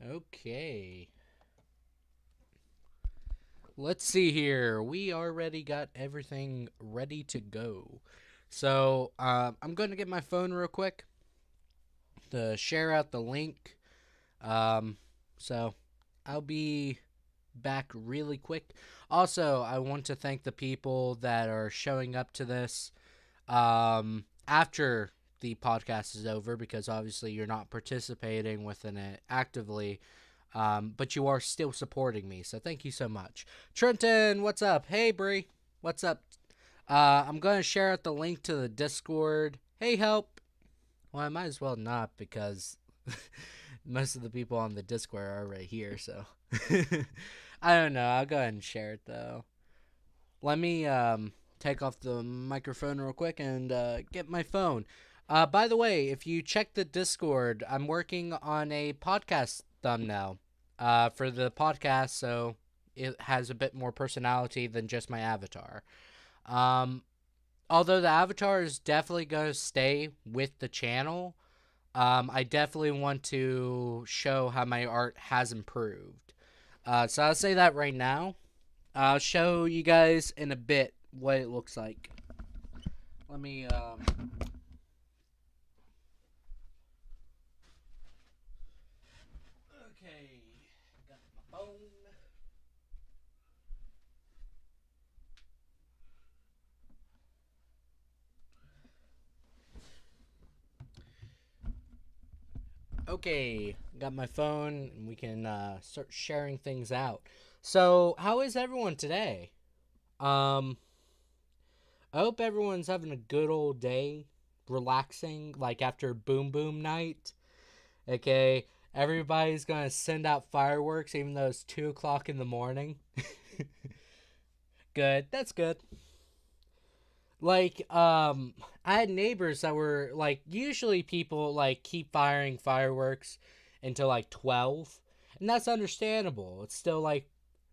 Okay. Let's see here. We already got everything ready to go. So I'm going to get my phone real quick to share out the link. Um, so I'll be back really quick. Also, I want to thank the people that are showing up to this after the podcast is over because obviously you're not participating within it actively. But you are still supporting me, so thank you so much. Trenton, what's up? Hey, Bree, what's up? I'm going to share out the link to the Discord. Hey, help. Well, I might as well not because most of the people on the Discord are already here, so. I don't know. I'll go ahead and share it, though. Let me take off the microphone real quick and get my phone. By the way, if you check the Discord, I'm working on a podcast thumbnail for the podcast, so it has a bit more personality than just my avatar. Um, Although the avatar is definitely going to stay with the channel, I definitely want to show how my art has improved. So I'll say that right now. I'll show you guys in a bit what it looks like. Let me okay, got my phone. Okay, got my phone, and we can start sharing things out. So, how is everyone today? Um, I hope everyone's having a good old day, relaxing, like after Boom Boom Night. Okay, everybody's gonna send out fireworks, even though it's 2 o'clock in the morning. Good, that's good. Like, I had neighbors that were like, usually people like keep firing fireworks until like 12, and that's understandable. It's still like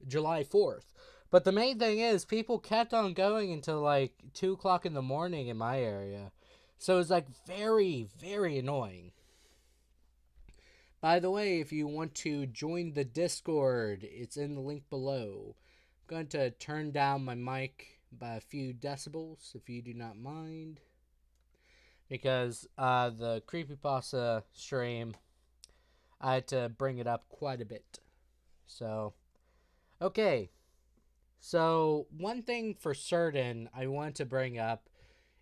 July 4th. But the main thing is, people kept on going until like 2 o'clock in the morning in my area. So it's like very, very annoying. By the way, if you want to join the Discord, it's in the link below. I'm going to turn down my mic by a few decibels if you do not mind. Because the creepypasta stream, I had to bring it up quite a bit. So, okay. So, one thing for certain I want to bring up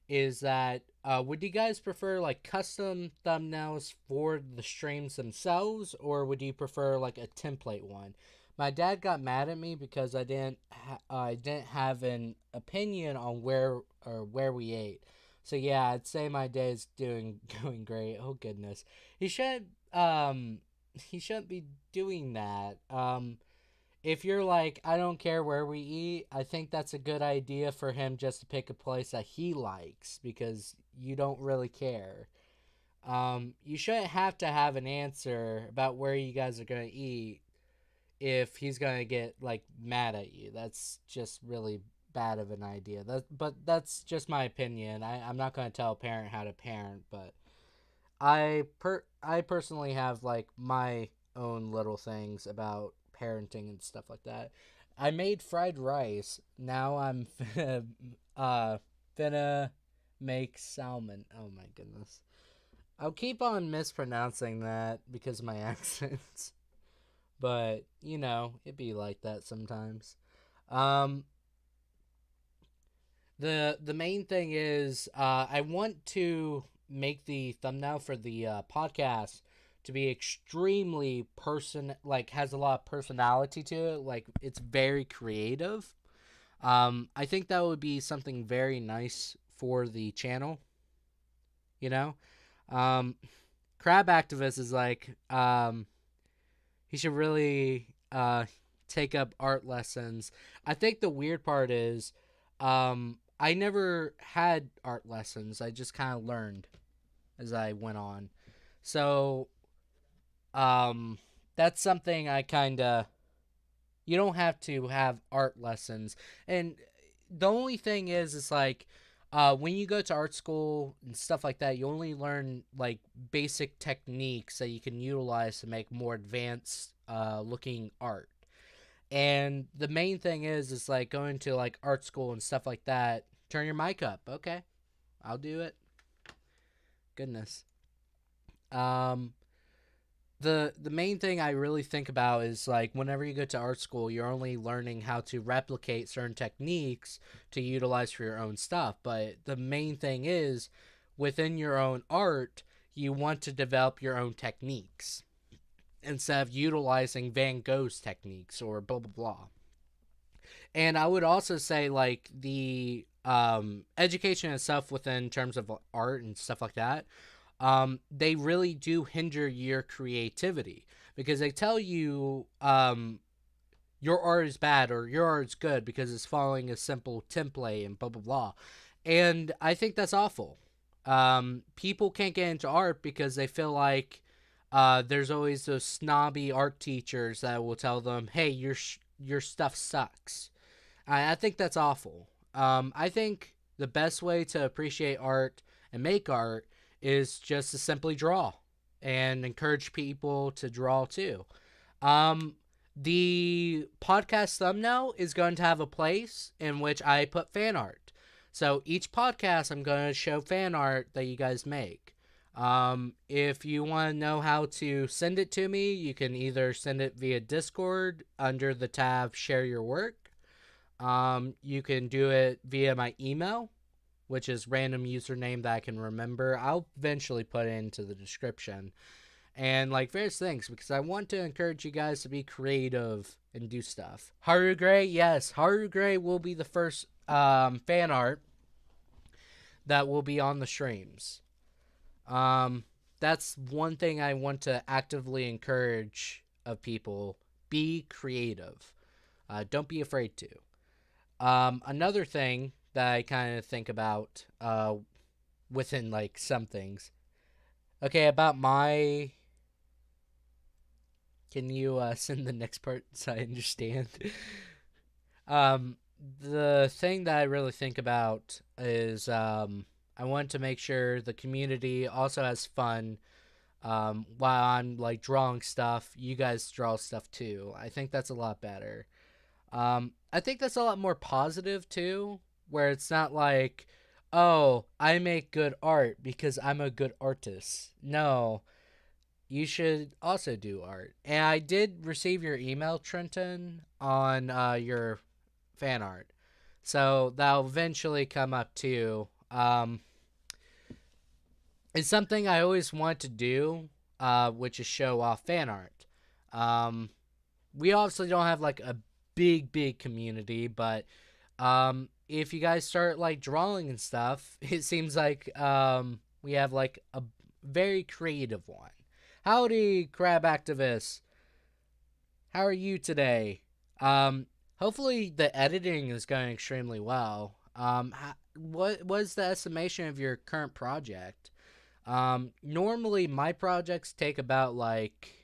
is that would you guys prefer like custom thumbnails for the streams themselves, or would you prefer like a template one? My dad got mad at me because I didn't have an opinion on where we ate. So yeah, I'd say my day is doing going great. Oh goodness, he should he shouldn't be doing that. If you're like, I don't care where we eat, I think that's a good idea for him just to pick a place that he likes because you don't really care. You shouldn't have to have an answer about where you guys are going to eat if he's going to get like mad at you. That's just really bad of an idea. But that's just my opinion. I'm not going to tell a parent how to parent, but I personally have like my own little things about parenting and stuff like that. I made fried rice. Now I'm finna make salmon. Oh my goodness. I'll keep on mispronouncing that because of my accents. But, you know, it be like that sometimes. Um the main thing is I want to make the thumbnail for the podcast to be extremely has a lot of personality to it, like it's very creative. I think that would be something very nice for the channel, you know. um Crab activist is like he should really take up art lessons. I think the weird part is I never had art lessons. I just kind of learned as I went on. So um that's something I kind of you don't have to have art lessons. And the only thing is it's like when you go to art school and stuff like that, you only learn like basic techniques that you can utilize to make more advanced looking art. And the main thing is like going to like art school and stuff like that. Turn your mic up. Okay, I'll do it. Goodness. Um, the main thing I really think about is like whenever you go to art school, you're only learning how to replicate certain techniques to utilize for your own stuff. But the main thing is within your own art, you want to develop your own techniques instead of utilizing Van Gogh's techniques or blah blah blah. And I would also say like the education itself within terms of art and stuff like that, they really do hinder your creativity because they tell you your art is bad or your art is good because it's following a simple template and blah blah blah. And I think that's awful. People can't get into art because they feel like there's always those snobby art teachers that will tell them, "Hey, your stuff sucks." I think that's awful. I think the best way to appreciate art and make art is just to simply draw and encourage people to draw too. Um, the podcast thumbnail is going to have a place in which I put fan art. So each podcast, I'm going to show fan art that you guys make. If you want to know how to send it to me, you can either send it via Discord under the tab Share Your Work. You can do it via my email, which is random username that I can remember. I'll eventually put it into the description. And like various things because I want to encourage you guys to be creative and do stuff. Haru Gray, yes, Haru Gray will be the first fan art that will be on the streams. That's one thing I want to actively encourage of people. Be creative. Don't be afraid to. Another thing that I kind of think about within like some things. Okay, about my. Can you send the next part so I understand? um, the thing that I really think about is I want to make sure the community also has fun while I'm like drawing stuff. You guys draw stuff too. I think that's a lot better. I think that's a lot more positive too, where it's not like, oh, I make good art because I'm a good artist. No, you should also do art. And I did receive your email, Trenton, on your fan art. So that'll eventually come up too. It's something I always want to do, which is show off fan art. We obviously don't have like a big community, but if you guys start like drawing and stuff, it seems like we have like a very creative one. Howdy, crab activists. How are you today? Hopefully the editing is going extremely well. What was the estimation of your current project? Normally my projects take about like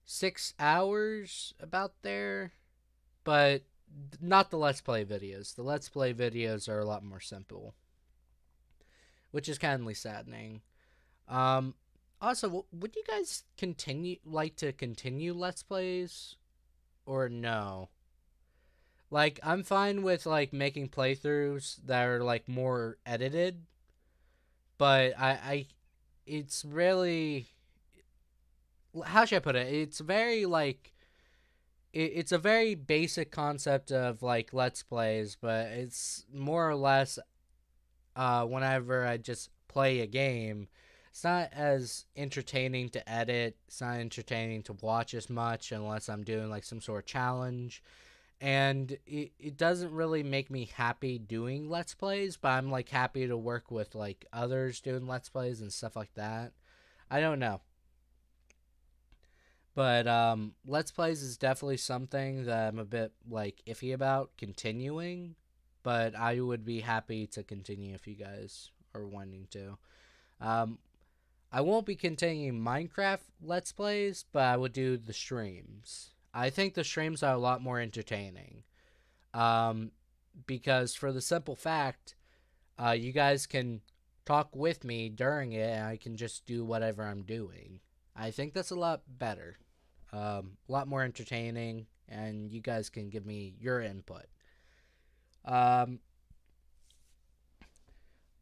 6 hours about there, but not the Let's Play videos. The Let's Play videos are a lot more simple, which is kindly saddening. Also, would you guys like to continue Let's Plays, or no? Like, I'm fine with, like, making playthroughs that are, like, more edited, but it's really, how should I put it? It's very, like, it's a very basic concept of, like, Let's Plays, but it's more or less, whenever I just play a game, it's not as entertaining to edit. It's not entertaining to watch as much unless I'm doing like some sort of challenge. And it doesn't really make me happy doing Let's Plays, but I'm like happy to work with like others doing Let's Plays and stuff like that. I don't know. But Let's Plays is definitely something that I'm a bit like iffy about continuing. But I would be happy to continue if you guys are wanting to. Um, I won't be continuing Minecraft Let's Plays, but I would do the streams. I think the streams are a lot more entertaining. Um, because for the simple fact, you guys can talk with me during it, and I can just do whatever I'm doing. I think that's a lot better, a lot more entertaining, and you guys can give me your input. Um,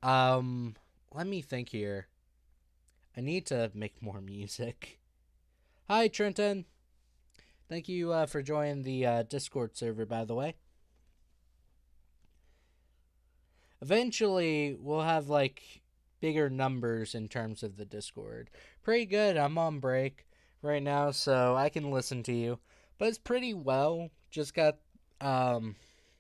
um, Let me think here. I need to make more music. Hi, Trenton. Thank you for joining the Discord server, by the way. Eventually, we'll have like bigger numbers in terms of the Discord. Pretty good. I'm on break right now, so I can listen to you. But it's pretty well. Just got um,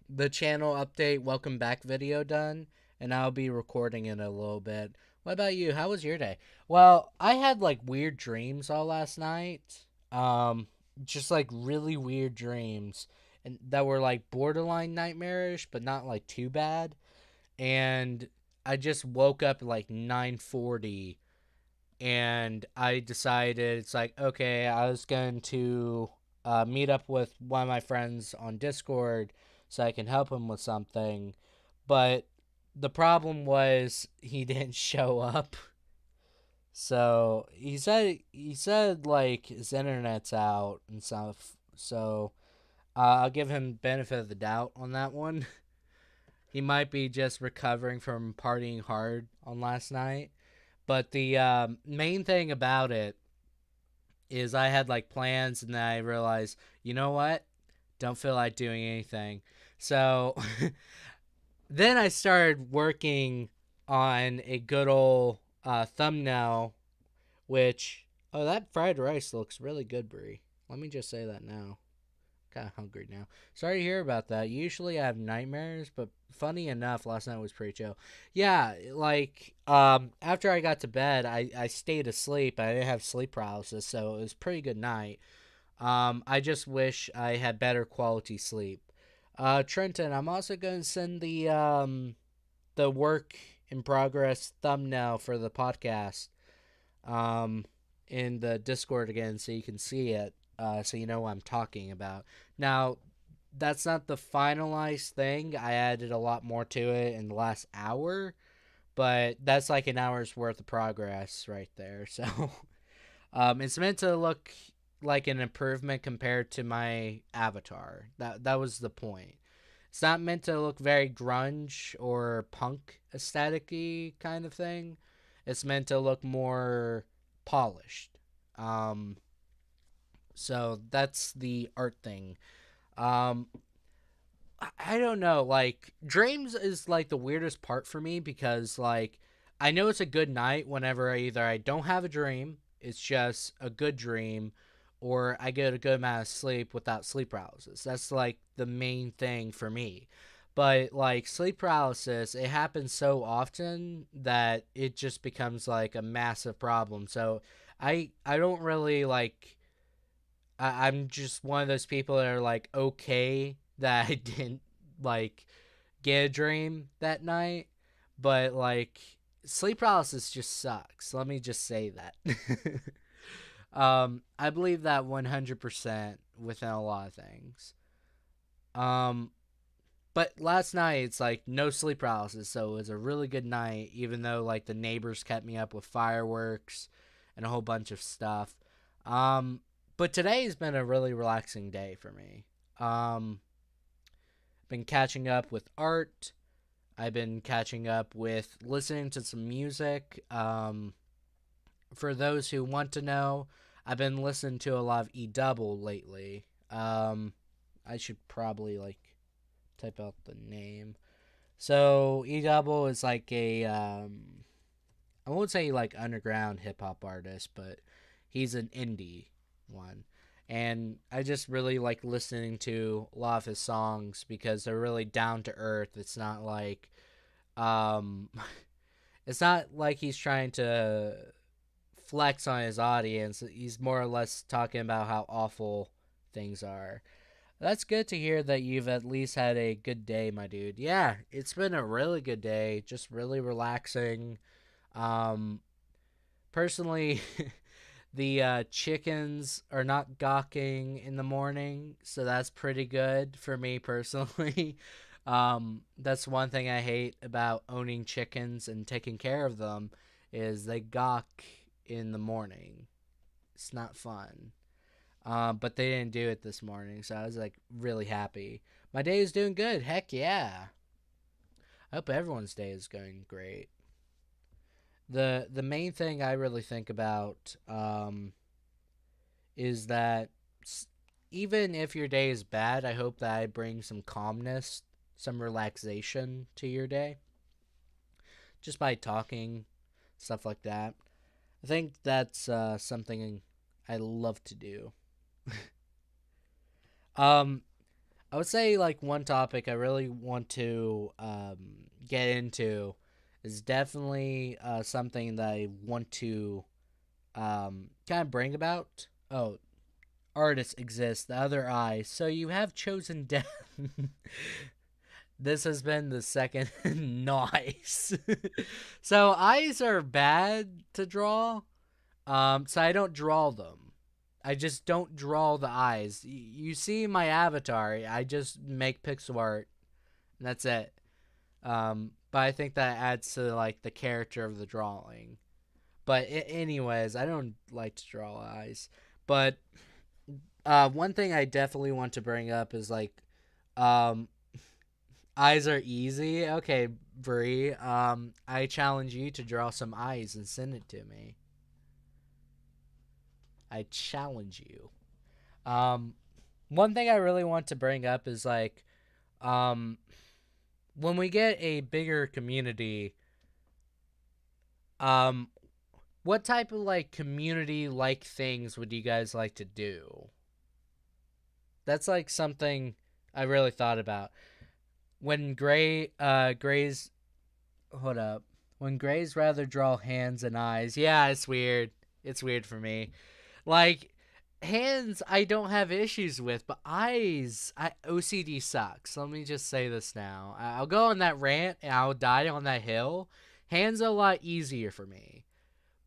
the channel update welcome back video done, and I'll be recording in a little bit. What about you? How was your day? Well, I had like weird dreams all last night. Um, just like really weird dreams, and that were like borderline nightmarish, but not like too bad. And I just woke up at like 9:40, and I decided it's like, okay, I was going to meet up with one of my friends on Discord so I can help him with something. But the problem was he didn't show up. So he said like his internet's out and stuff. So I'll give him benefit of the doubt on that one. He might be just recovering from partying hard on last night. But the main thing about it is I had like plans, and then I realized, you know what? Don't feel like doing anything. So then I started working on a good old thumbnail, which, oh, that fried rice looks really good, Brie. Let me just say that now. Kind of hungry now. Sorry to hear about that. Usually I have nightmares, but funny enough, last night was pretty chill. Yeah, like after I got to bed, I stayed asleep. I didn't have sleep paralysis, so it was a pretty good night. I just wish I had better quality sleep. Trenton, I'm also going to send the work in progress thumbnail for the podcast um in the Discord again, so you can see it. So you know what I'm talking about. Now, that's not the finalized thing. I added a lot more to it in the last hour, but that's like an hour's worth of progress right there. So, it's meant to look like an improvement compared to my avatar. That was the point. It's not meant to look very grunge or punk aesthetic-y kind of thing. It's meant to look more polished. Um, so that's the art thing. Um, I don't know. Like, dreams is like the weirdest part for me because, like, I know it's a good night whenever either I don't have a dream, it's just a good dream, or I get a good amount of sleep without sleep paralysis. That's like the main thing for me. But like sleep paralysis, it happens so often that it just becomes like a massive problem. So I don't really like I'm just one of those people that are like okay that I didn't like get a dream that night, but like sleep paralysis just sucks. Let me just say that. I believe that 100% within a lot of things. Um, but last night it's like no sleep paralysis, so it was a really good night, even though like the neighbors kept me up with fireworks and a whole bunch of stuff. Um, but today's been a really relaxing day for me. Been catching up with art. I've been catching up with listening to some music. For those who want to know, I've been listening to a lot of E Double lately. I should probably like type out the name. So E Double is like a I won't say like underground hip hop artist, but he's an indie one. And I just really like listening to a lot of his songs because they're really down to earth. It's not like um it's not like he's trying to flex on his audience. He's more or less talking about how awful things are. That's good to hear that you've at least had a good day, my dude. Yeah, it's been a really good day. Just really relaxing. Um, Personally, the chickens are not gawking in the morning, so that's pretty good for me personally. That's one thing I hate about owning chickens and taking care of them is they gawk in the morning. It's not fun. But they didn't do it this morning, so I was like really happy. My day is doing good. Heck yeah. I hope everyone's day is going great. The main thing I really think about is that even if your day is bad, I hope that I bring some calmness, some relaxation to your day just by talking, stuff like that. I think that's something I love to do. um, I would say like one topic I really want to get into is definitely something that I want to kind of bring about. Oh, artists exist, the other eye. So you have chosen death. This has been the second nice. So eyes are bad to draw. So I don't draw them. I just don't draw the eyes. You see my avatar. I just make pixel art, and that's it. But I think that adds to like the character of the drawing. But anyways, I don't like to draw eyes. But one thing I definitely want to bring up is like, um, eyes are easy. Okay, Bree. I challenge you to draw some eyes and send it to me. I challenge you. Um, One thing I really want to bring up is like, um, when we get a bigger community, um, what type of like community like things would you guys like to do? That's like something I really thought about. When Grey's hold up. When Grey's rather draw hands and eyes. Yeah, it's weird. It's weird for me. Like hands I don't have issues with, but eyes, OCD sucks. Let me just say this now. I'll go on that rant and I'll die on that hill. Hands are a lot easier for me.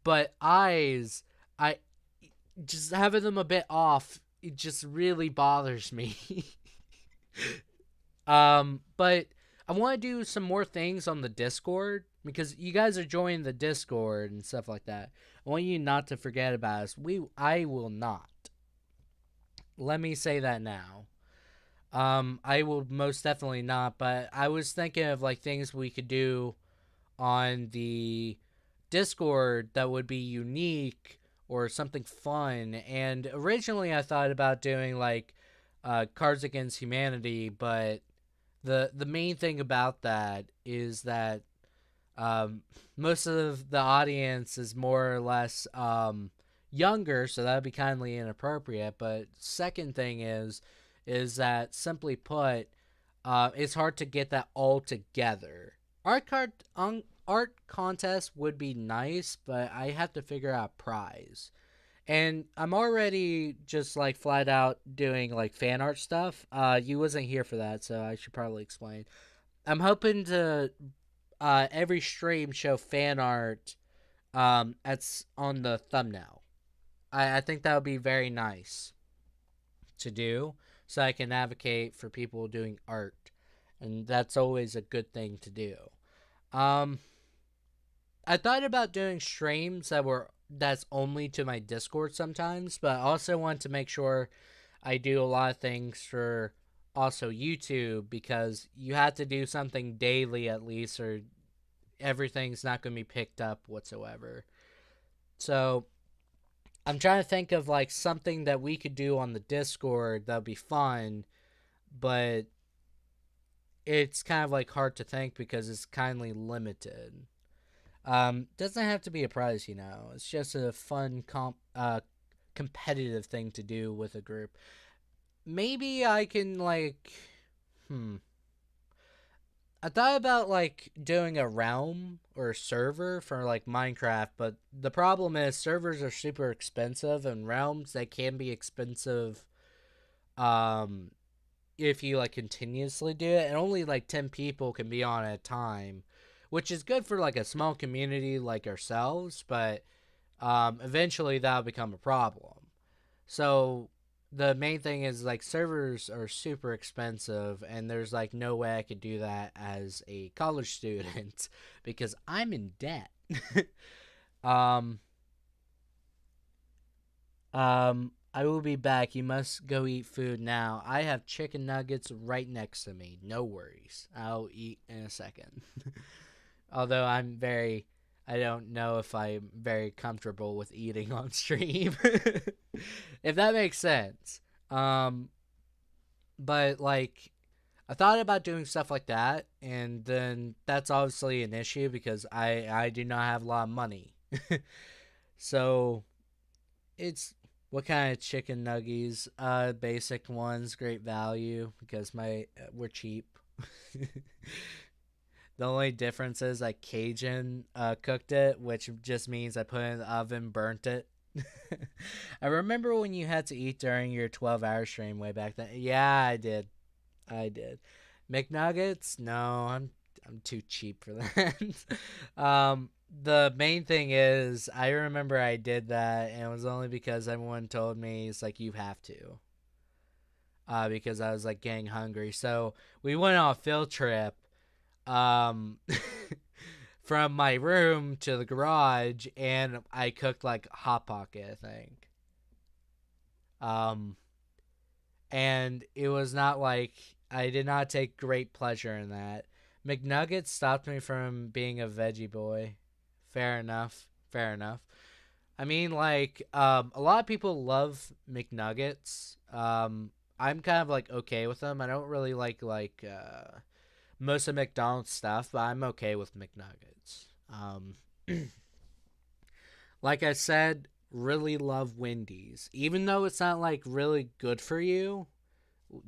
But eyes, I just having them a bit off, it just really bothers me. But I want to do some more things on the Discord because you guys are joining the Discord and stuff like that. I want you not to forget about us. I will not. Let me say that now. I will most definitely not, but I was thinking of like things we could do on the Discord that would be unique or something fun. And originally I thought about doing like Cards Against Humanity, but the main thing about that is that um, most of the audience is more or less younger, so that would be kindly inappropriate. But second thing is that simply put, it's hard to get that all together. Art contest would be nice, but I have to figure out prize. And I'm already just like flat out doing like fan art stuff. You wasn't here for that, so I should probably explain. I'm hoping to every stream show fan art that's on the thumbnail. I think that would be very nice to do, so I can advocate for people doing art, and that's always a good thing to do. Um, I thought about doing streams that's only to my Discord sometimes, but I also want to make sure I do a lot of things for also YouTube because you have to do something daily at least, or everything's not going to be picked up whatsoever. So I'm trying to think of like something that we could do on the Discord that would be fun, but it's kind of like hard to think because it's kindly limited. Doesn't have to be a prize, you know. It's just a fun competitive thing to do with a group. Maybe I can like, I thought about like doing a realm or a server for like Minecraft, but the problem is servers are super expensive and realms they can be expensive um if you like continuously do it, and only like 10 people can be on at a time, which is good for like a small community like ourselves, but eventually that'll become a problem. So the main thing is like servers are super expensive, and there's like no way I could do that as a college student because I'm in debt. um, I will be back. You must go eat food now. I have chicken nuggets right next to me. No worries. I'll eat in a second. Although I don't know if I'm very comfortable with eating on stream. If that makes sense. Um, but like, I thought about doing stuff like that, and then that's obviously an issue because I do not have a lot of money. So it's what kind of chicken nuggies? Basic ones, great value because my we're cheap. The only difference is I Cajun cooked it, which just means I put it in the oven, burnt it. I remember when you had to eat during your 12-hour stream way back then. Yeah, I did. I did. McNuggets? No, I'm too cheap for that. The main thing is I remember I did that, and it was only because everyone told me it's like you have to. Because I was like getting hungry. So we went on a field trip. Um, from my room to the garage, and I cooked like hot pocket, I think. Um, and it was not like I did not take great pleasure in that. McNuggets stopped me from being a veggie boy. Fair enough. Fair enough. I mean, like, a lot of people love McNuggets. I'm kind of like okay with them. I don't really like most of McDonald's stuff, but I'm okay with McNuggets. Like I said, really love Wendy's, even though it's not like really good for you.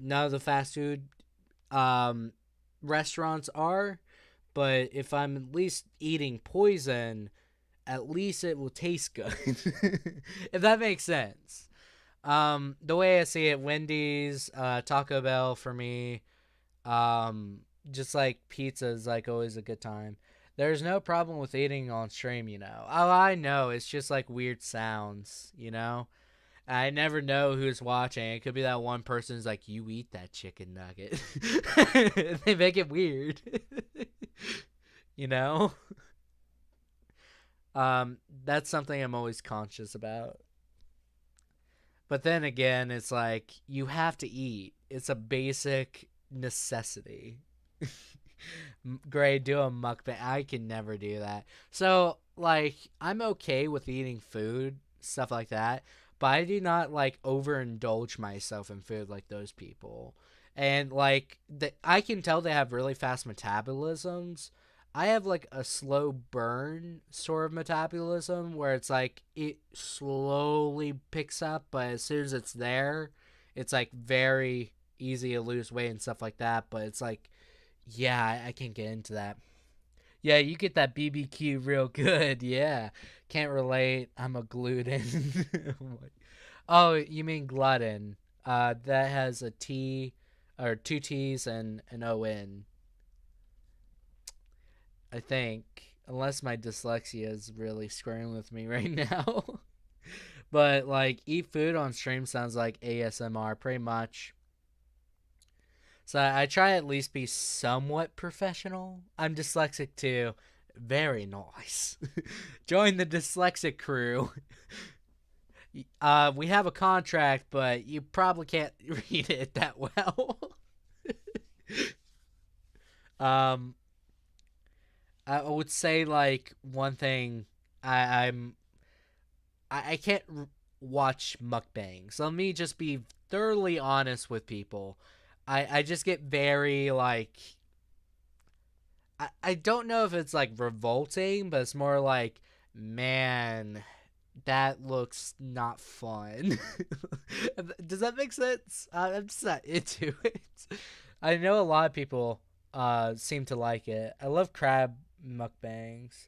None of the fast food um, restaurants are, but if I'm at least eating poison, at least it will taste good. If that makes sense. The way I see it, Wendy's, Taco Bell for me, um, just like pizza is like always a good time. There's no problem with eating on stream, you know. Oh, I know. It's just like weird sounds, you know. I never know who's watching. It could be that one person who's like, "You eat that chicken nugget." They make it weird, you know. That's something I'm always conscious about. But then again, it's like you have to eat. It's a basic necessity. Gray, do a mukbang. I can never do that. So, like, I'm okay with eating food, stuff like that, but I do not like overindulge myself in food like those people. And like, I can tell they have really fast metabolisms. I have like a slow burn sort of metabolism where it's like it slowly picks up, but as soon as it's there, it's like very easy to lose weight and stuff like that. But it's like, yeah, I can't get into that. Yeah, you get that BBQ real good. Yeah, can't relate. I'm a gluten. Oh, you mean glutton? That has a T, or two T's and an O N. I think, unless my dyslexia is really screwing with me right now. But like, eat food on stream sounds like ASMR, pretty much. So I try at least be somewhat professional. I'm dyslexic too. Very nice. Join the dyslexic crew. We have a contract, but you probably can't read it that well. um, I would say like one thing. I'm I can't watch mukbangs. Let me just be thoroughly honest with people. I just get very like I don't know if it's like revolting, but it's more like, man, that looks not fun. Does that make sense? I'm just not into it. I know a lot of people seem to like it. I love crab mukbangs.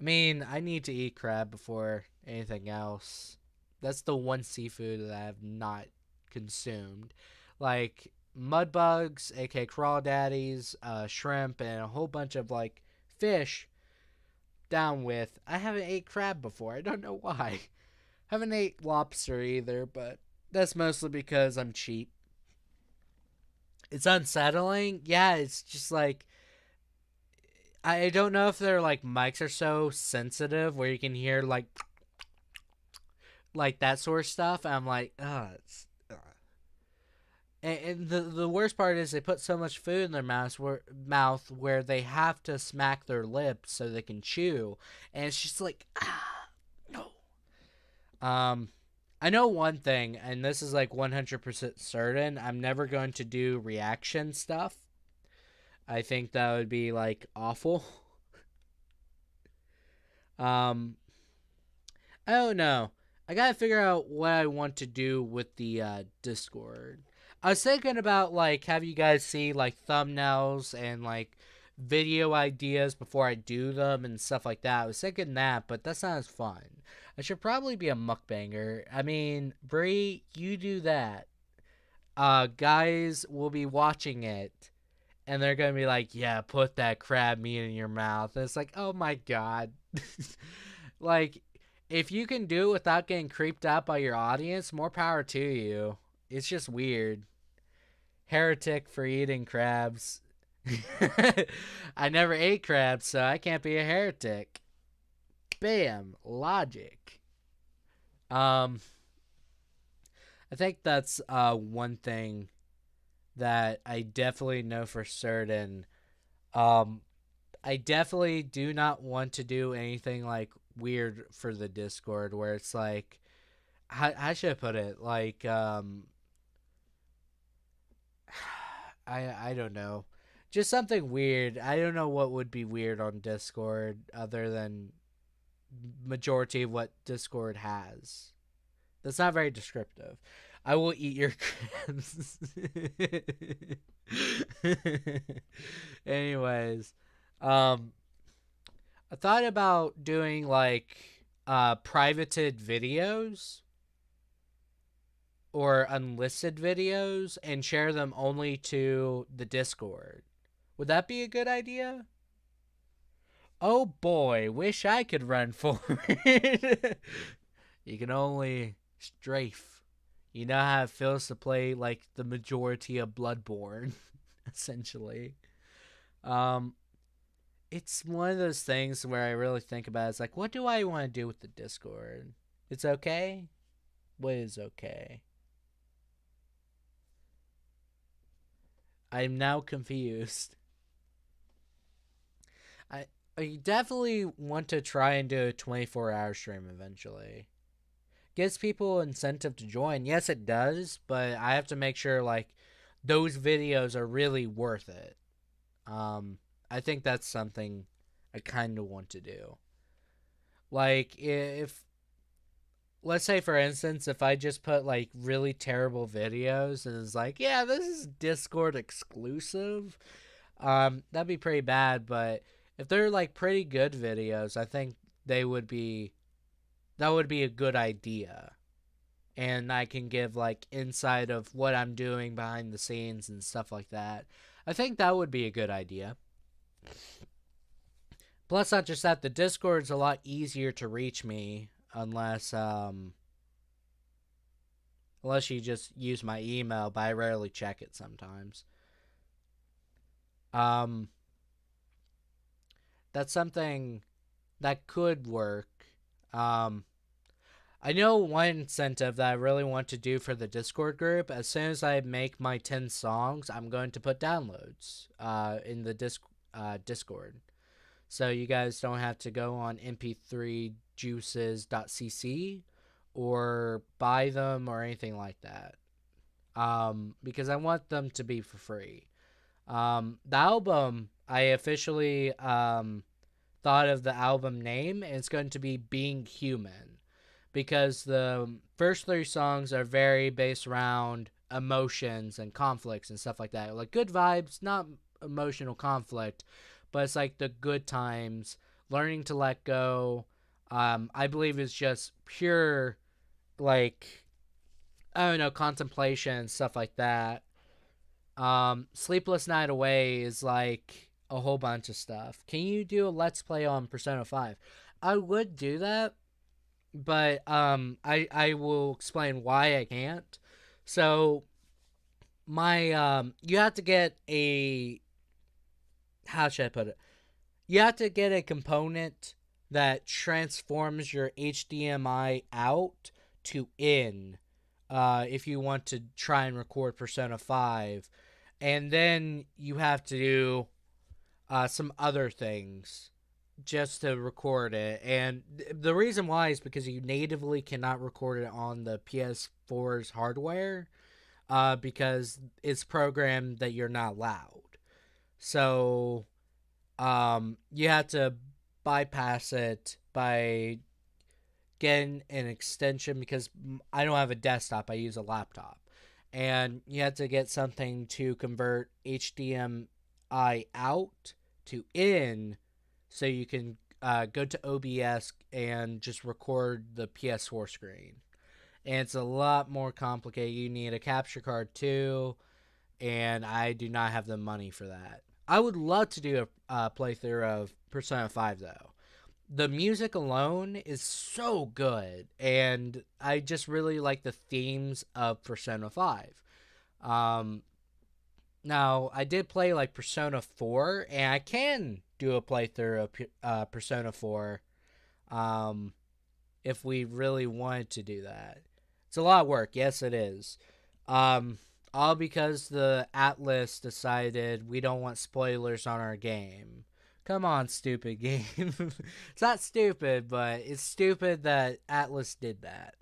I mean, I need to eat crab before anything else. That's the one seafood that I have not consumed. Like mud bugs, aka crawdaddies, shrimp, and a whole bunch of like fish. Down with. I haven't ate crab before. I don't know why. Haven't ate lobster either, but That's mostly because I'm cheap. It's unsettling. Yeah, it's just like I don't know if their like mics are so sensitive where you can hear like that sort of stuff. And I'm like, it's. And the worst part is they put so much food in their mouth where they have to smack their lips so they can chew, and it's just like no. I know one thing, and this is like 100% certain. I'm never going to do reaction stuff. I think that would be like awful. Um, I don't know. I gotta figure out what I want to do with the Discord. I was thinking about like have you guys see like thumbnails and like video ideas before I do them and stuff like that. I was thinking that, but that's not as fun. I should probably be a mukbanger. I mean, Bree, you do that. Guys will be watching it and they're gonna be like, "Yeah, put that crab meat in your mouth." And it's like, "Oh my god!" Like, if you can do it without getting creeped out by your audience, more power to you. It's just weird. Heretic for eating crabs. I never ate crabs, so I can't be a heretic. Bam, logic. Um, I think that's one thing that I definitely know for certain. Um, I definitely do not want to do anything like weird for the Discord where it's like how should I put it? Like I don't know. Just something weird. I don't know what would be weird on Discord other than majority of what Discord has. That's not very descriptive. I will eat your crabs. Anyways, um I thought about doing like privated videos or unlisted videos and share them only to the Discord. Would that be a good idea? Oh boy, wish I could run forward. You can only strafe. You know how it feels to play like the majority of Bloodborne, essentially. Um, it's one of those things where I really think about it. It's like, what do I want to do with the Discord? It's okay? What is okay? I'm now confused. I I definitely want to try and do a 24-hour stream eventually. Gives people incentive to join. Yes, it does, but I have to make sure like those videos are really worth it. I think that's something I kind of want to do. Like if let's say for instance if I just put like really terrible videos and it's like, yeah, this is Discord exclusive, that'd be pretty bad, but if they're like pretty good videos, I think they would be that would be a good idea. And I can give like insight of what I'm doing behind the scenes and stuff like that. I think that would be a good idea. Plus, not just that, the Discord's a lot easier to reach me unless you just use my email, but I rarely check it sometimes. Um, that's something that could work. Um, I know one incentive that I really want to do for the Discord group. As soon as I make my 10 songs, I'm going to put downloads in the Discord. So you guys don't have to go on mp3juices.cc or buy them or anything like that. Because I want them to be for free. The album, I officially thought of the album name, and it's going to be Being Human. Because the first three songs are very based around emotions and conflicts and stuff like that. Like good vibes, not emotional conflict, but it's like the good times, learning to let go. I believe it's just pure, like, I don't know, contemplation and stuff like that. Sleepless Night Away is like a whole bunch of stuff. Can you do a Let's Play on Persona 5? I would do that, but I will explain why I can't. So my you have to get a, how should I put it? You have to get a component that transforms your HDMI out to in, if you want to try and record Persona 5. And then you have to do some other things just to record it. And the reason why is because you natively cannot record it on the PS4's hardware, because it's programmed that you're not loud. So you have to bypass it by getting an extension, because I don't have a desktop, I use a laptop. And you have to get something to convert HDMI out to in, so you can go to OBS and just record the PS4 screen. And it's a lot more complicated. You need a capture card too, and I do not have the money for that. I would love to do a playthrough of Persona 5 though. The music alone is so good, and I just really like the themes of Persona 5. Um, Now, I did play like Persona 4, and I can do a playthrough of Persona 4, um, if we really wanted to do that. It's a lot of work, yes, it is. Um, all because the Atlas decided we don't want spoilers on our game. Come on, stupid game. It's not stupid, but it's stupid that Atlas did that.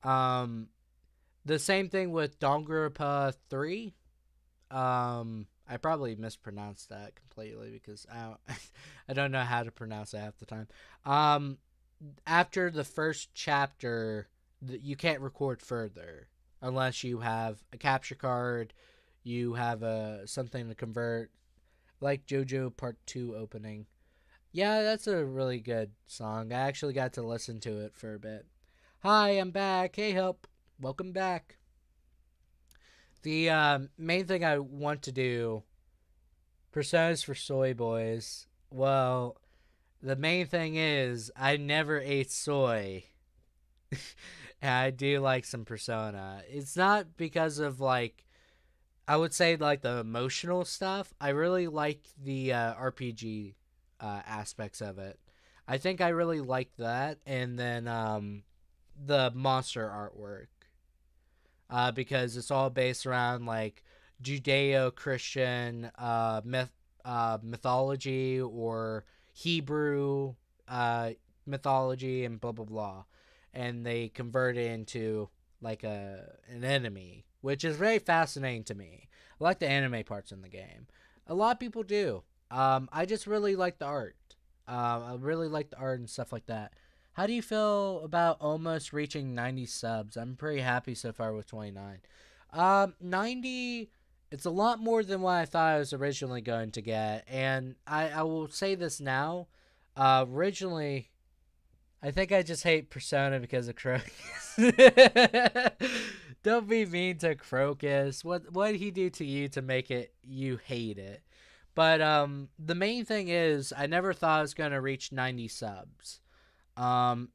Um, the same thing with Danganronpa 3. I probably mispronounced that completely because I don't know how to pronounce it half the time. Um, After the first chapter, you can't record further unless you have a capture card, you have something to convert, like JoJo Part 2 opening. Yeah, that's a really good song. I actually got to listen to it for a bit. Hi, I'm back. Hey, help. Welcome back. The main thing I want to do, Personas for Soy Boys. Well, the main thing is I never ate soy. And I do like some Persona. It's not because of like, I would say like the emotional stuff. I really like the RPG aspects of it. I think I really like that, and then the monster artwork, because it's all based around like Judeo-Christian mythology, or Hebrew uh, mythology, and blah blah blah, and they convert it into like an enemy, which is very fascinating to me. I like the anime parts in the game. A lot of people do. I just really like the art. I really like the art and stuff like that. How do you feel about almost reaching 90 subs? I'm pretty happy so far with 29. 90, it's a lot more than what I thought I was originally going to get. And I will say this now. Originally, I think I just hate Persona because of Crocus. Don't be mean to Crocus. What did he do to you to make it you hate it? But the main thing is I never thought I was gonna reach 90 subs.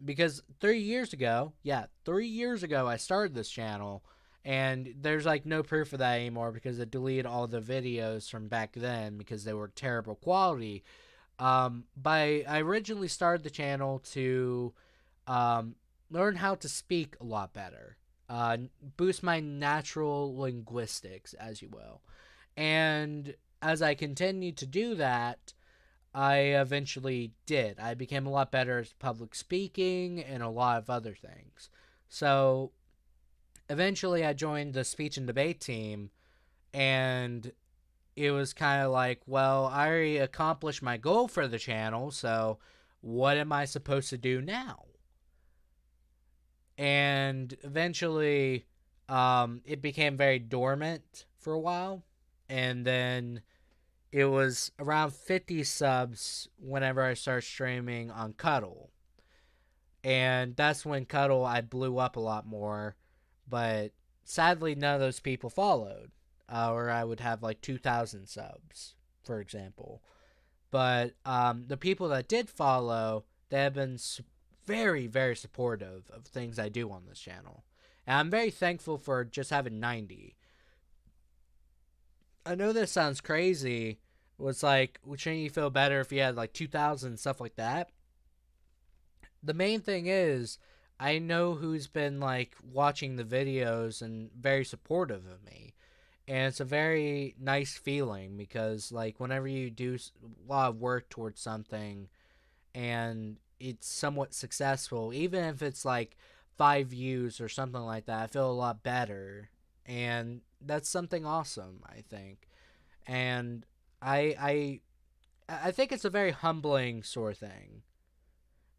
Because 3 years ago, yeah, 3 years ago, I started this channel, and there's like no proof of that anymore because I deleted all the videos from back then because they were terrible quality. But I originally started the channel to learn how to speak a lot better, boost my natural linguistics, as you will. And as I continued to do that, I eventually did. I became a lot better at public speaking and a lot of other things. So eventually I joined the speech and debate team, and it was kind of like, well, I already accomplished my goal for the channel, so what am I supposed to do now? And eventually it became very dormant for a while, and then it was around 50 subs whenever I started streaming on Cuddle. And that's when Cuddle I blew up a lot more. But sadly, none of those people followed. Or I would have like 2,000 subs, for example. But the people that did follow, they have been very, very supportive of things I do on this channel. And I'm very thankful for just having 90. I know this sounds crazy. Was like, shouldn't you feel better if you had like 2,000 and stuff like that? The main thing is, I know who's been like watching the videos and very supportive of me. And it's a very nice feeling because, like, whenever you do a lot of work towards something and it's somewhat successful, even if it's like 5 views or something like that, I feel a lot better. And that's something awesome, I think. And I I think it's a very humbling sort of thing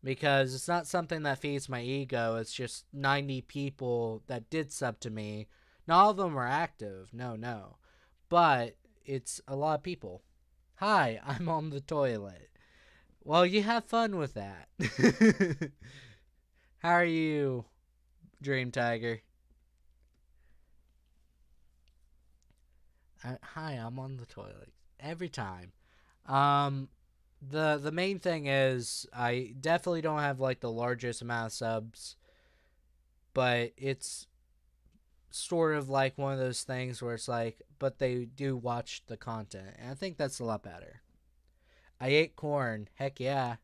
because it's not something that feeds my ego. It's just 90 people that did sub to me. Not all of them are active. No, no. But it's a lot of people. Hi, I'm on the toilet. Well, you have fun with that. How are you, Dream Tiger? Hi, I'm on the toilet. Every time. Um, the main thing is I definitely don't have like the largest amount of subs, but it's sort of like one of those things where it's like, but they do watch the content, and I think that's a lot better. I ate corn. Heck yeah.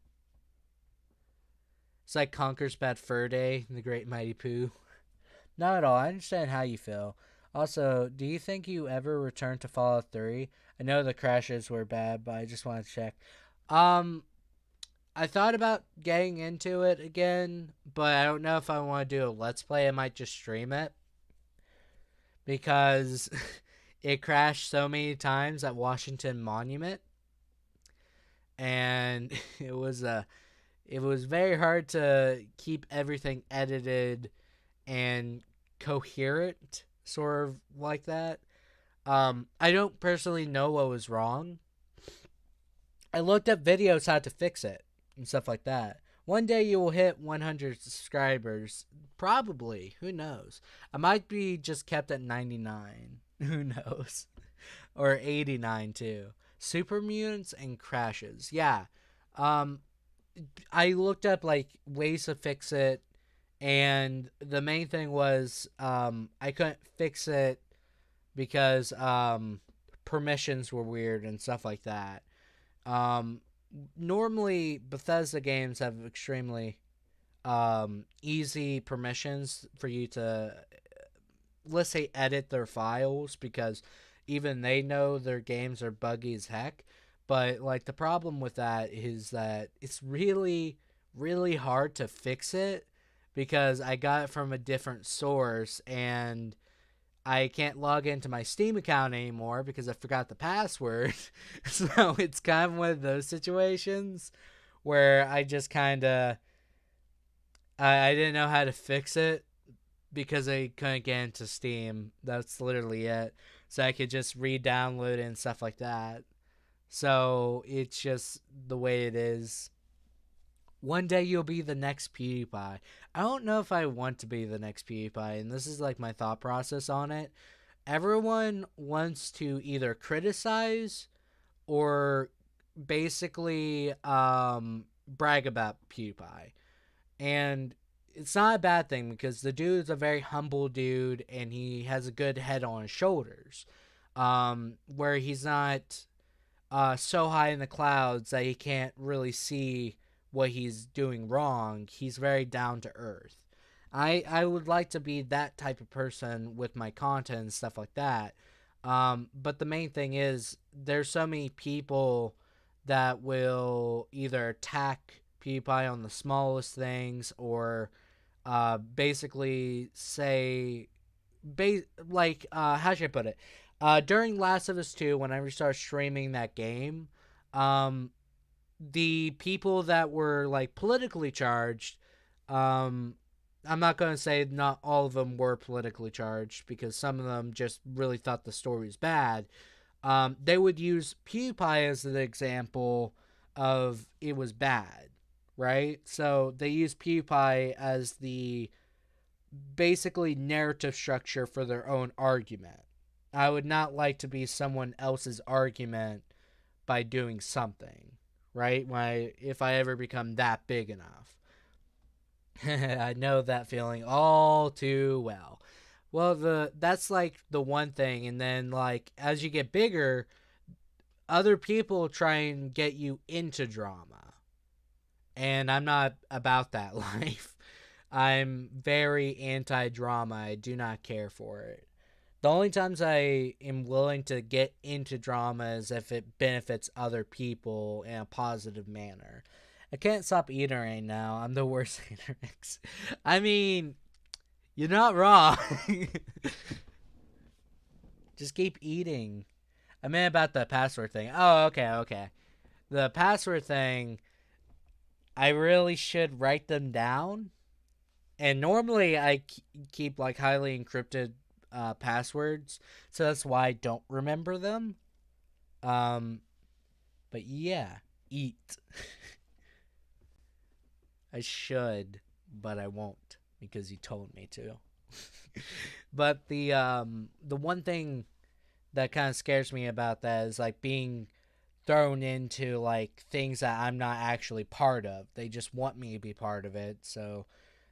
It's like Conker's Bad Fur Day, the Great Mighty Pooh. Not at all. I understand how you feel. Also, do you think you ever return to Fallout 3? I know the crashes were bad, but I just want to check. Um, I thought about getting into it again, but I don't know if I want to do a Let's Play. I might just stream it because it crashed so many times at Washington Monument, and it was very hard to keep everything edited and coherent, sort of like that. I don't personally know what was wrong. I looked up videos how to fix it and stuff like that. One day you will hit 100 subscribers. Probably. Who knows? I might be just kept at 99. Who knows? Or 89 too. Super mutants and crashes. Yeah. Um, I looked up like ways to fix it, and the main thing was I couldn't fix it because permissions were weird and stuff like that. Um, Normally Bethesda games have extremely easy permissions for you to, let's say, edit their files because even they know their games are buggy as heck. But like the problem with that is that it's really really hard to fix it because I got it from a different source and I can't log into my Steam account anymore because I forgot the password. So it's kind of one of those situations where I just kind of I didn't know how to fix it because I couldn't get into Steam. That's literally it. So I could just re-download it and stuff like that. So it's just the way it is. One day you'll be the next PewDiePie. I don't know if I want to be the next PewDiePie, and this is like my thought process on it. Everyone wants to either criticize or basically brag about PewDiePie. And it's not a bad thing because the dude is a very humble dude and he has a good head on his shoulders. Where he's not so high in the clouds that he can't really see what he's doing wrong. He's very down to earth. I would like to be that type of person with my content and stuff like that. But the main thing is there's so many people that will either attack PewDiePie on the smallest things or basically say, how should I put it? During Last of Us 2, when I started streaming that game, the people that were like politically charged, I'm not going to say not all of them were politically charged because some of them just really thought the story was bad. They would use PewDiePie as an example of it was bad, right? So they use PewDiePie as the basically narrative structure for their own argument. I would not like to be someone else's argument by doing something, right? If I ever become that big enough. I know that feeling all too well. Well, that's like the one thing, and then like as you get bigger, other people try and get you into drama, and I'm not about that life. I'm very anti-drama. I do not care for it. The only times I am willing to get into drama is if it benefits other people in a positive manner. I can't stop eating right now. I'm the worst anorex. I mean, you're not wrong. Just keep eating. I meant about the password thing. Oh, okay. The password thing, I really should write them down. And normally I keep like highly encrypted passwords, so that's why I don't remember them. Um, but yeah, eat. I should, but I won't because you told me to. But the one thing that kind of scares me about that is like being thrown into like things that I'm not actually part of. They just want me to be part of it, so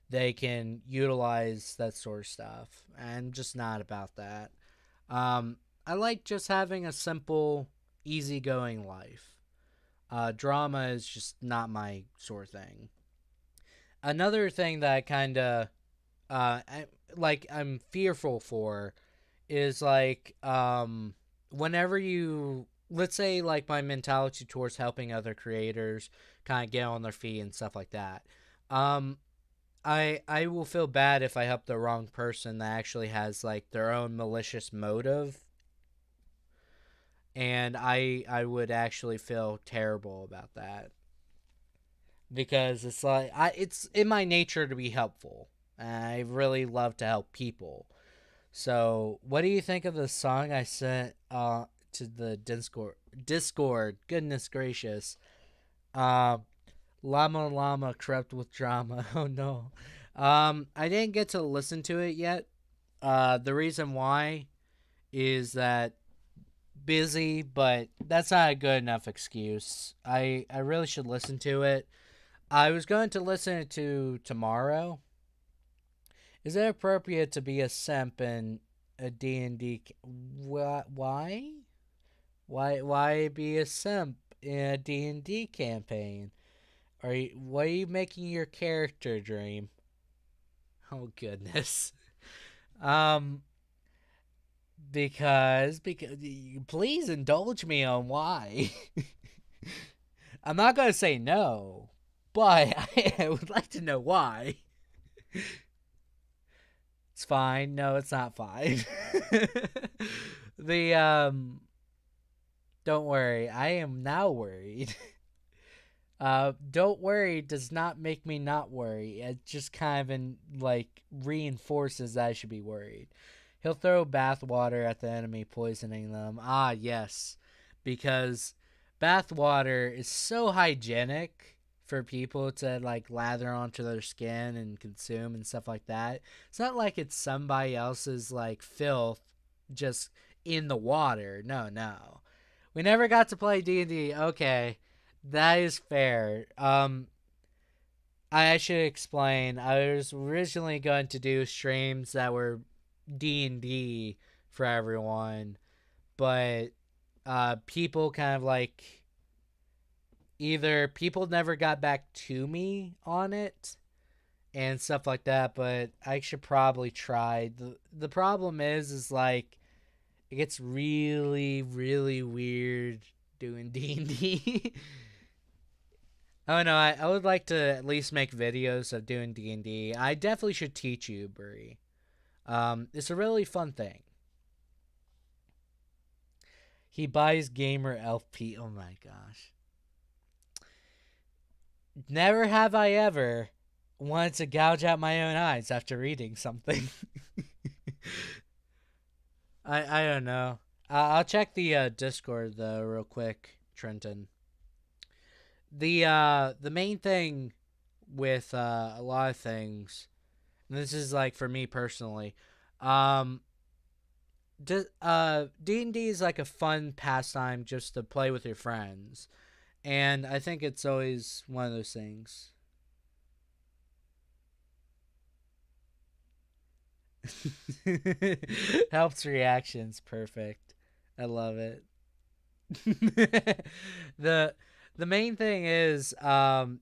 they can utilize that sort of stuff. I'm just not about that. I like just having a simple, easygoing life. Drama is just not my sort of thing. Another thing that I kind of I'm fearful for is like whenever you, let's say like my mentality towards helping other creators kind of get on their feet and stuff like that. Um, I will feel bad if I help the wrong person that actually has like their own malicious motive, and I would actually feel terrible about that because it's like it's in my nature to be helpful. I really love to help people. So, what do you think of the song I sent to the Discord? Discord, goodness gracious. Um, Llama Llama corrupt with drama. Oh no. I didn't get to listen to it yet. The reason why is that busy, but that's not a good enough excuse. I really should listen to it. I was going to listen to tomorrow. Is it appropriate to be a simp in a D&D? Why? Why be a simp in a D&D campaign? What are you making your character dream? Oh goodness. Um because please indulge me on why. I'm not going to say no, but I would like to know why. It's fine. No, it's not fine. the Don't worry. I am now worried. Don't worry does not make me not worry. It just kind of reinforces that I should be worried. He'll throw bathwater at the enemy, poisoning them. Ah, yes, because bathwater is so hygienic for people to like lather onto their skin and consume and stuff like that. It's not like it's somebody else's like filth just in the water. No, no. We never got to play D&D. Okay. That is fair. I should explain. I was originally going to do streams that were D&D for everyone, but people kind of like either people never got back to me on it and stuff like that, but I should probably try. The problem is like it gets really really weird doing D&D. Oh no, I would like to at least make videos of doing D&D. I definitely should teach you, Brie. It's a really fun thing. He buys gamer LP. Oh my gosh. Never have I ever wanted to gouge out my own eyes after reading something. I don't know. I'll check the Discord though real quick, Trenton. The main thing with a lot of things, and this is like for me personally, um, D&D is like a fun pastime just to play with your friends, and I think it's always one of those things. Helps reactions. Perfect. I love it. the the main thing is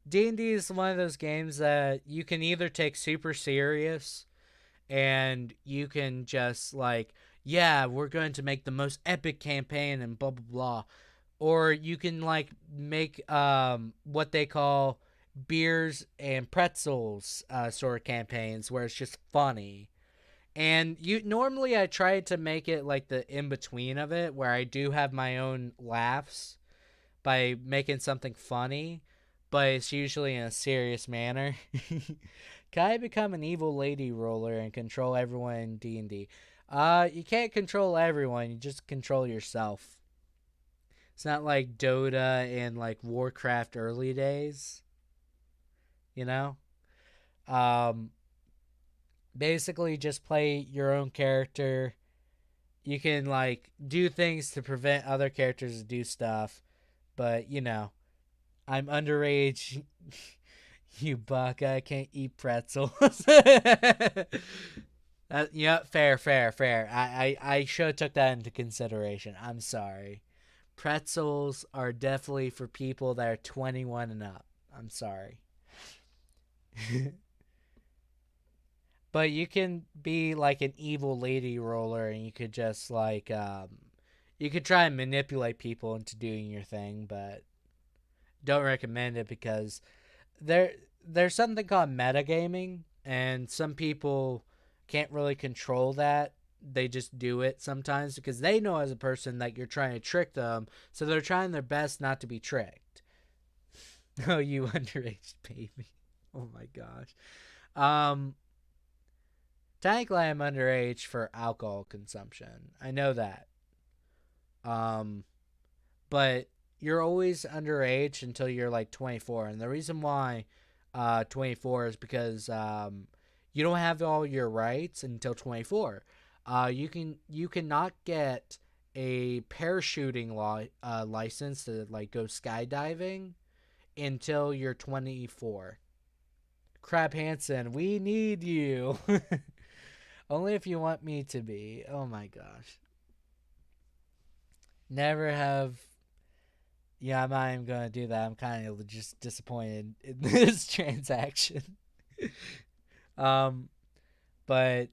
D&D is one of those games that you can either take super serious and you can just like, yeah, we're going to make the most epic campaign and blah blah blah, or you can like make what they call beers and pretzels sort of campaigns where it's just funny. And you normally I try to make it like the in between of it where I do have my own laughs by making something funny, but it's usually in a serious manner. Can I become an evil lady roller and control everyone in D&D? You can't control everyone, you just control yourself. It's not like Dota and like Warcraft early days, you know? Um, Basically just play your own character. You can like do things to prevent other characters to do stuff, but I'm underage. You buck, I can't eat pretzels. Yeah, fair, fair, fair. I should have took that into consideration. I'm sorry. Pretzels are definitely for people that are 21 and up. I'm sorry. But you can be like an evil lady roller and you could just like you could try and manipulate people into doing your thing, but don't recommend it because there there's something called metagaming, and some people can't really control that. They just do it sometimes because they know as a person that you're trying to trick them, so they're trying their best not to be tricked. Oh, you underage baby. Oh my gosh. Um Technically I'm underage for alcohol consumption. I know that. Um but you're always underage until you're like 24, and the reason why 24 is because you don't have all your rights until 24. You cannot get a parachuting license to like go skydiving until you're 24. Crab Hansen, we need you. Only if you want me to be. Oh my gosh. Never have. Yeah, I'm not even gonna do that. I'm kind of just disappointed in this transaction. um, but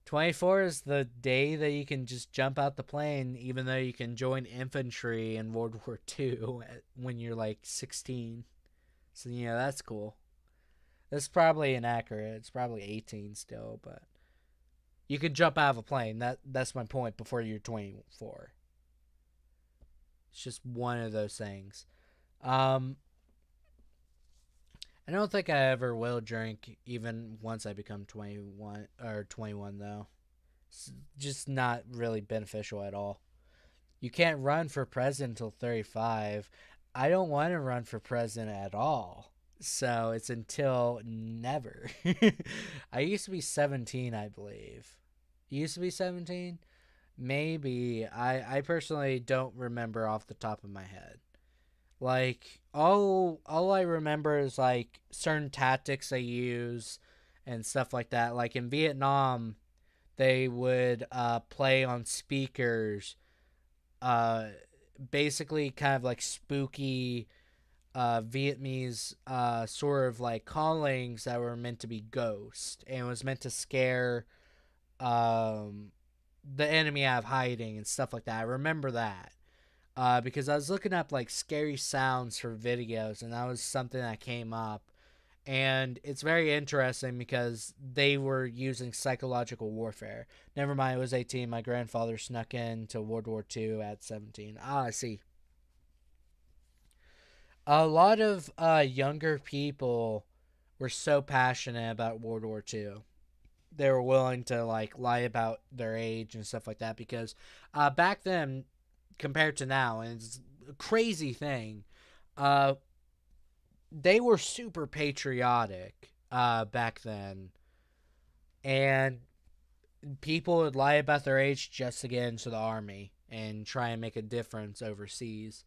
24 is the day that you can just jump out the plane, even though you can join infantry in World War II when you're like 16. So that's cool. That's probably inaccurate. It's probably 18 still, but you can jump out of a plane. That's my point. Before you're 24. It's just one of those things. Um, I don't think I ever will drink even once I become 21 or 21 though. It's just not really beneficial at all. You can't run for president until 35. I don't want to run for president at all. So it's until never. I used to be 17, I believe. You used to be 17? Maybe. I personally don't remember off the top of my head. Like all I remember is like certain tactics they use and stuff like that. Like in Vietnam, they would play on speakers, uh, basically kind of like spooky Vietnamese sort of like callings that were meant to be ghosts, and was meant to scare um, the enemy out of hiding and stuff like that. I remember that. Because I was looking up like scary sounds for videos, and that was something that came up. And it's very interesting because they were using psychological warfare. Never mind, it was 18. My grandfather snuck into World War II at 17. Ah, I see. A lot of younger people were so passionate about World War II. They were willing to like lie about their age and stuff like that because back then, compared to now, and it's a crazy thing, uh, they were super patriotic back then, and people would lie about their age just to get into the army and try and make a difference overseas.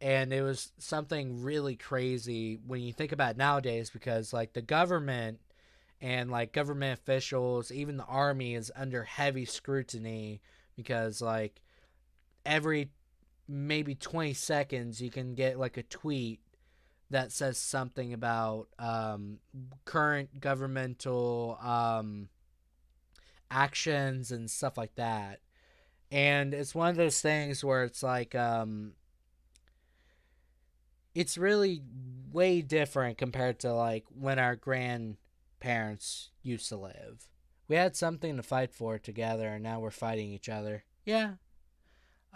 And it was something really crazy when you think about it nowadays, because like the government and like government officials, even the army is under heavy scrutiny because like every maybe 20 seconds you can get like a tweet that says something about current governmental actions and stuff like that. And it's one of those things where it's like it's really way different compared to like when our grandparents used to live. We had something to fight for together, and now we're fighting each other. Yeah,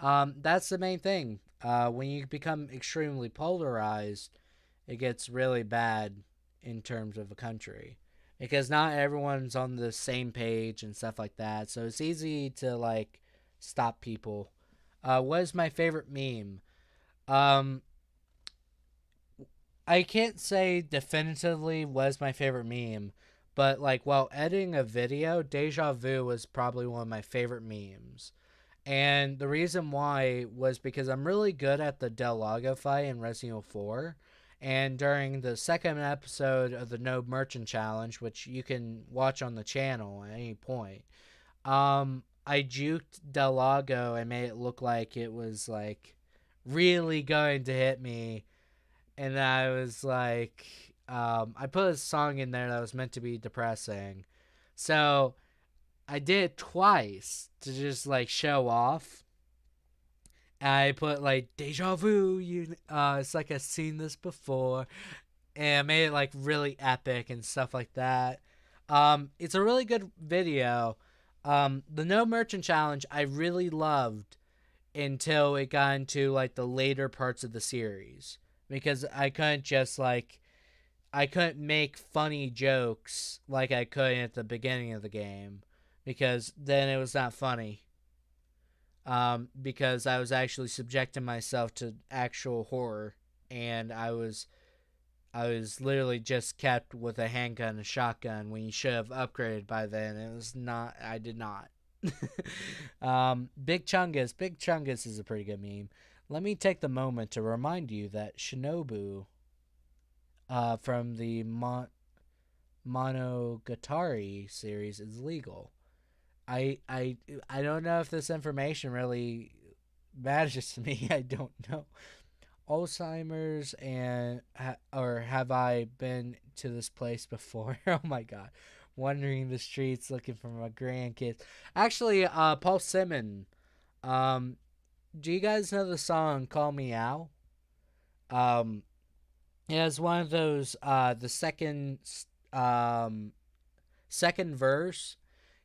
that's the main thing. When you become extremely polarized, it gets really bad in terms of a country because not everyone's on the same page and stuff like that. So it's easy to like stop people. What is my favorite meme? Um, I can't say definitively was my favorite meme, but like while editing a video, Deja Vu was probably one of my favorite memes. And the reason why was because I'm really good at the Del Lago fight in Resident Evil 4. And during the second episode of the No Merchant Challenge, which you can watch on the channel at any point, I juked Del Lago and made it look like it was like really going to hit me. And I was like, I put a song in there that was meant to be depressing. So I did it twice to just like show off. I put like deja vu, it's like I've seen this before, and I made it like really epic and stuff like that. It's a really good video. The No Merchant Challenge I really loved until it got into like the later parts of the series because I couldn't make funny jokes like I could at the beginning of the game because then it was not funny. Because I was actually subjecting myself to actual horror, and I was literally just kept with a handgun and a shotgun when you should have upgraded by then. It was not. I did not. Big Chungus is a pretty good meme. Let me take the moment to remind you that Shinobu, from the Monogatari series is legal. I don't know if this information really matters to me. I don't know. Alzheimer's or have I been to this place before? Oh my god. Wandering the streets looking for my grandkids. Actually, Paul Simon, um, do you guys know the song Call Me Out? Um, it has one of those, the um, second verse.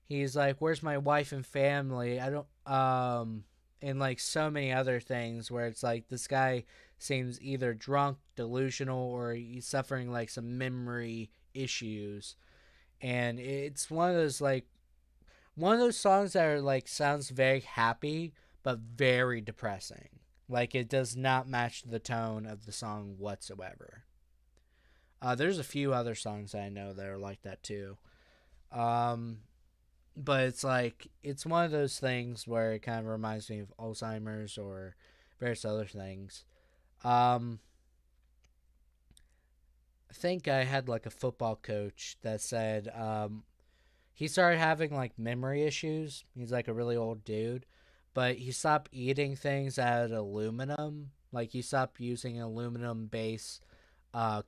He's like, "Where's my wife and family?" I don't and like so many other things where it's like this guy seems either drunk, delusional, or he's suffering like some memory issues. And it's one of those songs that are like sounds very happy but very depressing. Like it does not match the tone of the song whatsoever. There's a few other songs I know that are like that too. Um, but it's like it's one of those things where it kind of reminds me of Alzheimer's or various other things. Um, I think I had like a football coach that said he started having like memory issues. He's like a really old dude, but he stopped eating things out of aluminum. Like he stopped using aluminum base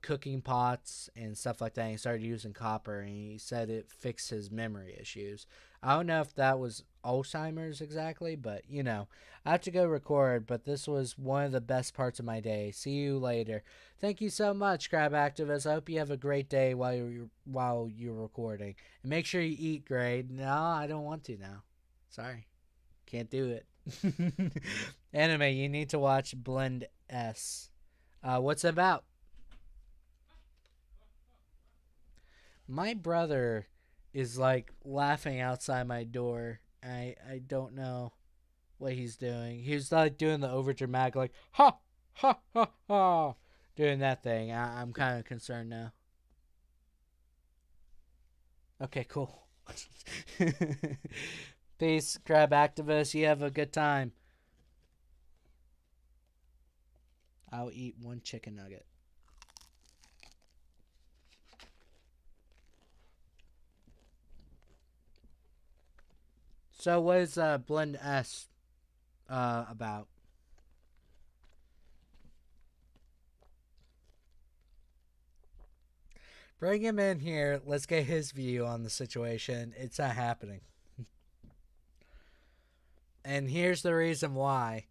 cooking pots and stuff like that. And he started using copper, and he said it fixed his memory issues. I don't know if that was Alzheimer's exactly, but you know, I have to go record. But this was one of the best parts of my day. See you later. Thank you so much, Crab Activist. I hope you have a great day while you're recording, and make sure you eat, Gray. No, I don't want to now. Sorry, can't do it. Anime, you need to watch Blend S. What's it about? My brother is like laughing outside my door. I don't know what he's doing. He was like doing the over dramatic like ha ha ha ha, doing that thing. I'm kind of concerned now. Okay, cool. Peace, crab activist. You have a good time. I'll eat one chicken nugget. So what is Blend S about? Bring him in here. Let's get his view on the situation. It's not happening. And here's the reason why.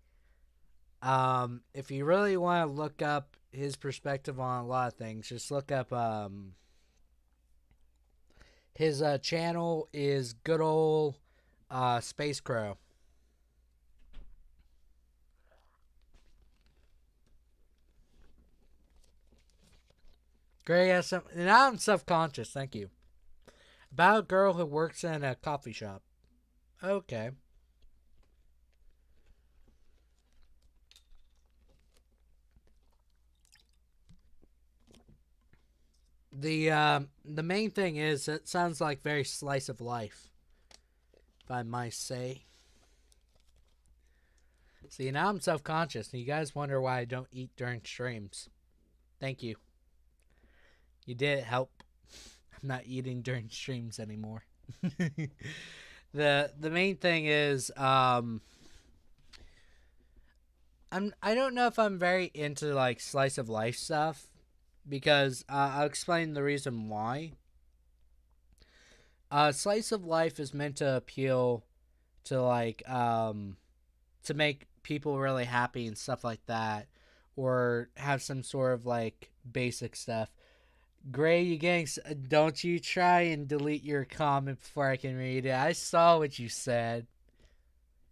If you really want to look up his perspective on a lot of things, just look up his channel is good old Space Crow. Grey has some, and I'm self-conscious. Thank you. About a girl who works in a coffee shop. Okay. The main thing is it sounds like very slice of life, if I might say. See, now I'm self-conscious, and you guys wonder why I don't eat during streams. Thank you. You did help. I'm not eating during streams anymore. The main thing is I don't know if I'm very into like slice of life stuff, because I'll explain the reason why. Slice of life is meant to appeal to like to make people really happy and stuff like that, or have some sort of like basic stuff. Grey, you getting? Don't you try and delete your comment before I can read it. I saw what you said.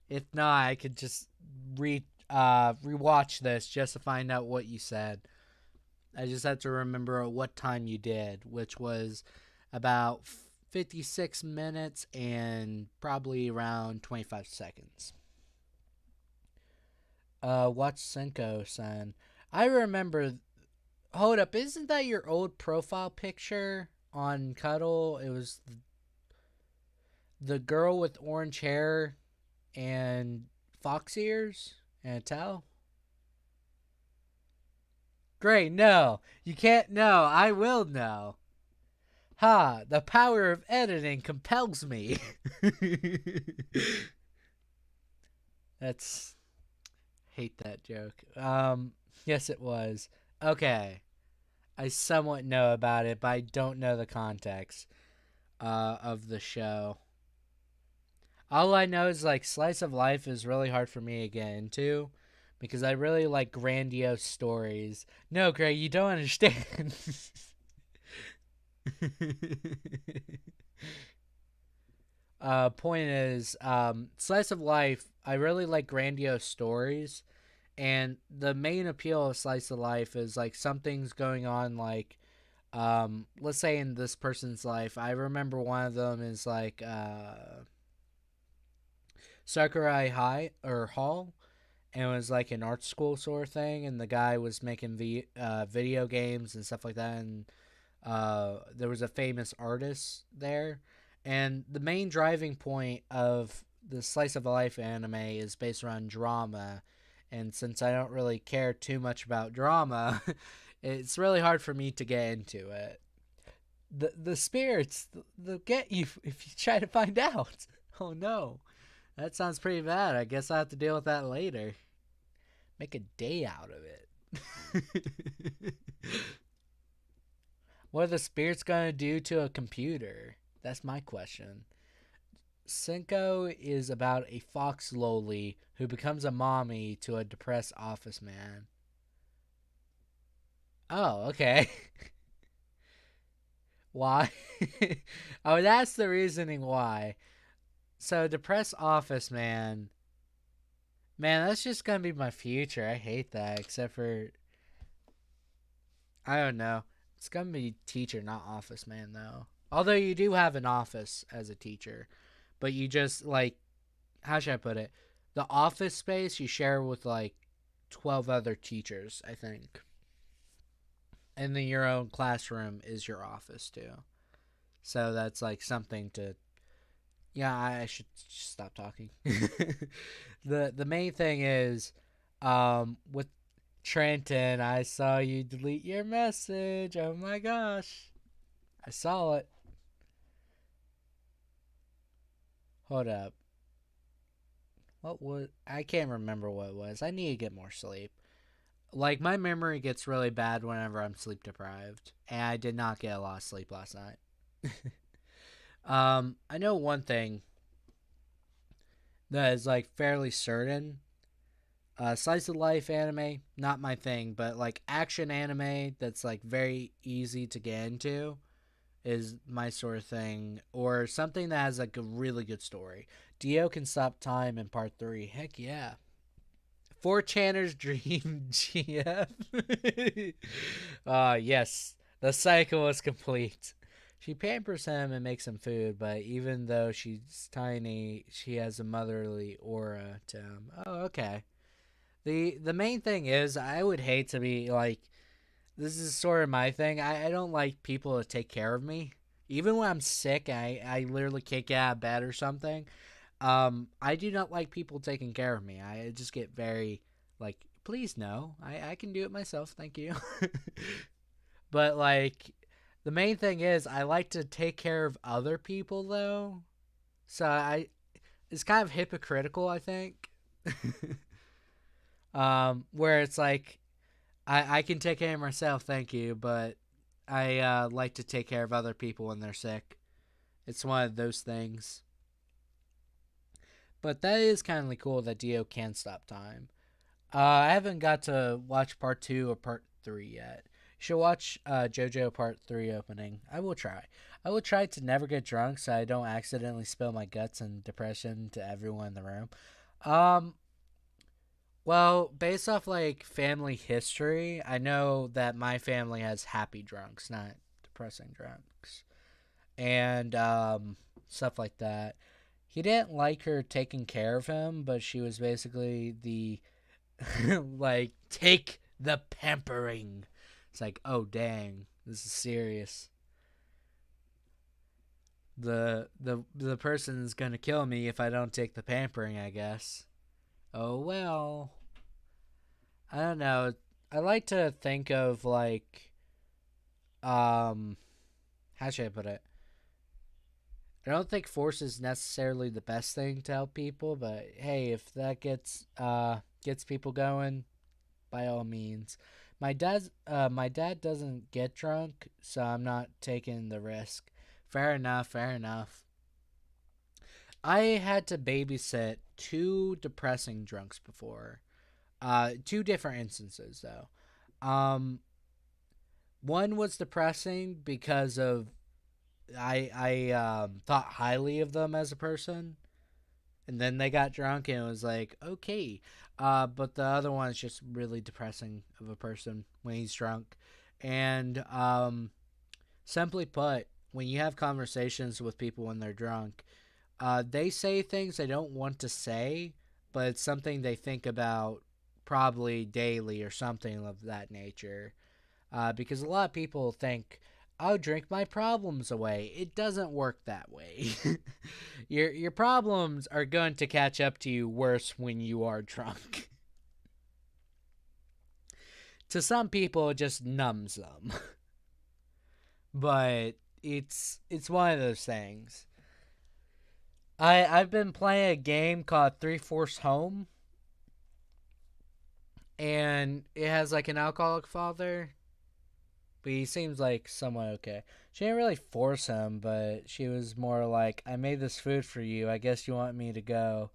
If not, I could just rewatch this just to find out what you said. I just have to remember what time you did, which was about 56 minutes and probably around 25 seconds. Watch Senko-san. I remember. Hold up, isn't that your old profile picture on Cuddle? It was the girl with orange hair and fox ears and a towel. Great, no. You can't know. I will know. Ha, the power of editing compels me. That's... hate that joke. Yes it was. Okay. I somewhat know about it, but I don't know the context of the show. All I know is like slice of life is really hard for me to get into because I really like grandiose stories. No, Grey, you don't understand. Point is, slice of life, I really like grandiose stories. And the main appeal of slice of life is like something's going on, like let's say in this person's life. I remember one of them is like Sakurai High or Hall, and it was like an art school sort of thing, and the guy was making video games and stuff like that, and there was a famous artist there, and the main driving point of the slice of life anime is based around drama. And since I don't really care too much about drama, it's really hard for me to get into it. The spirits, they'll get you if you try to find out. Oh no. That sounds pretty bad. I guess I'll have to deal with that later. Make a day out of it. What are the spirits going to do to a computer? That's my question. Senko is about a fox loli who becomes a mommy to a depressed office man. Oh, okay. Why? Oh, that's the reasoning why. So, depressed office man. Man, that's just gonna be my future. I hate that, except for... I don't know. It's gonna be teacher, not office man, though. Although you do have an office as a teacher. But you just, like, how should I put it? The office space you share with, like, 12 other teachers, I think. And then your own classroom is your office, too. So that's, like, something to... Yeah, I should stop talking. The main thing is, with Trenton, I saw you delete your message. Oh, my gosh. I saw it. Hold up. What was I can't remember what it was. I need to get more sleep. Like my memory gets really bad whenever I'm sleep deprived, and I did not get a lot of sleep last night. I know one thing that is like fairly certain. Slice of life anime, not my thing, but like action anime that's like very easy to get into is my sort of thing, or something that has like a really good story. Dio Can Stop Time in part 3. Heck yeah. 4chaners Dream GF. Yes, the cycle is complete. She pampers him and makes him food, but even though she's tiny, she has a motherly aura to him. Oh, okay. The main thing is, I would hate to be like, this is sort of my thing. I don't like people to take care of me. Even when I'm sick, I literally can't get out of bed or something. I do not like people taking care of me. I just get very like, please no, I can do it myself, thank you. But like, the main thing is, I like to take care of other people though. So it's kind of hypocritical, I think. Where it's like, I can take care of myself, thank you, but I like to take care of other people when they're sick. It's one of those things. But that is kind of cool that Dio can stop time. I haven't got to watch part 2 or part 3 yet. You should watch JoJo part 3 opening. I will try. I will try to never get drunk so I don't accidentally spill my guts and depression to everyone in the room. Um, well, based off like family history, I know that my family has happy drunks, not depressing drunks, and stuff like that. He didn't like her taking care of him, but she was basically the like take the pampering. It's like, oh dang, this is serious. The person's gonna kill me if I don't take the pampering, I guess. Oh well. I don't know. I like to think of like um how should I put it? I don't think force is necessarily the best thing to help people, but hey, if that gets people going, by all means. My dad doesn't get drunk, so I'm not taking the risk. Fair enough, fair enough. I had to babysit two depressing drunks before. Two different instances though. Um, One was depressing because of I thought highly of them as a person, and then they got drunk and it was like okay. But the other one is just really depressing of a person when he's drunk, and simply put, when you have conversations with people when they're drunk, they say things they don't want to say, but it's something they think about probably daily or something of that nature. Because a lot of people think, "I'll drink my problems away." It doesn't work that way. Your problems are going to catch up to you worse when you are drunk. To some people, it just numbs them, but it's one of those things. I've been playing a game called Three Fourths Home, and it has like an alcoholic father, but he seems like somewhat okay. She didn't really force him, but she was more like, "I made this food for you. I guess you want me to go."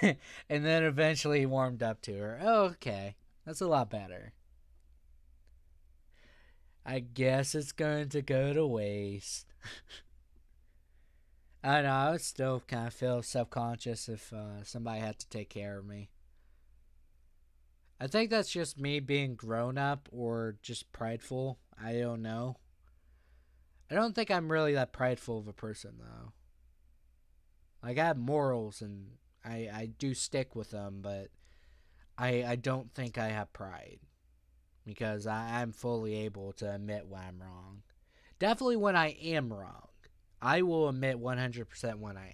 And then eventually he warmed up to her. Oh, okay, that's a lot better. I guess it's going to go to waste. I don't know. I would still kind of feel self conscious if somebody had to take care of me. I think that's just me being grown up or just prideful. I don't know. I don't think I'm really that prideful of a person though. Like I have morals and I do stick with them, but I don't think I have pride because I'm fully able to admit when I'm wrong. Definitely when I am wrong. I will admit 100% when I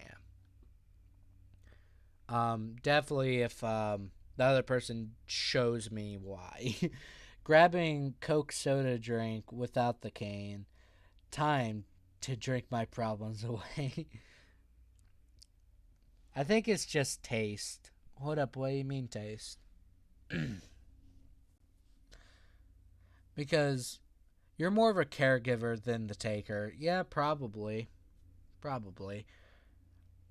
am. Definitely if the other person shows me why. Grabbing Coke soda drink without the cane. Time to drink my problems away. I think it's just taste. Hold up, what do you mean taste? Because you're more of a caregiver than the taker. Yeah, probably. Probably.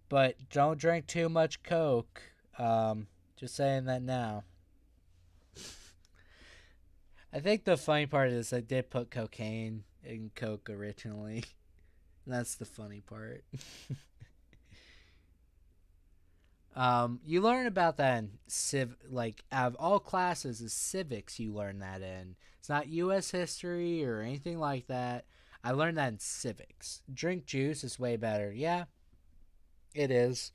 But don't drink too much Coke. Just saying that now. I think the funny part is I did put cocaine in Coke originally. That's the funny part. You learn about that in like out of all classes is civics. You learn that in. It's not U.S. history or anything like that. I learned that in civics. Drink juice is way better. Yeah, it is.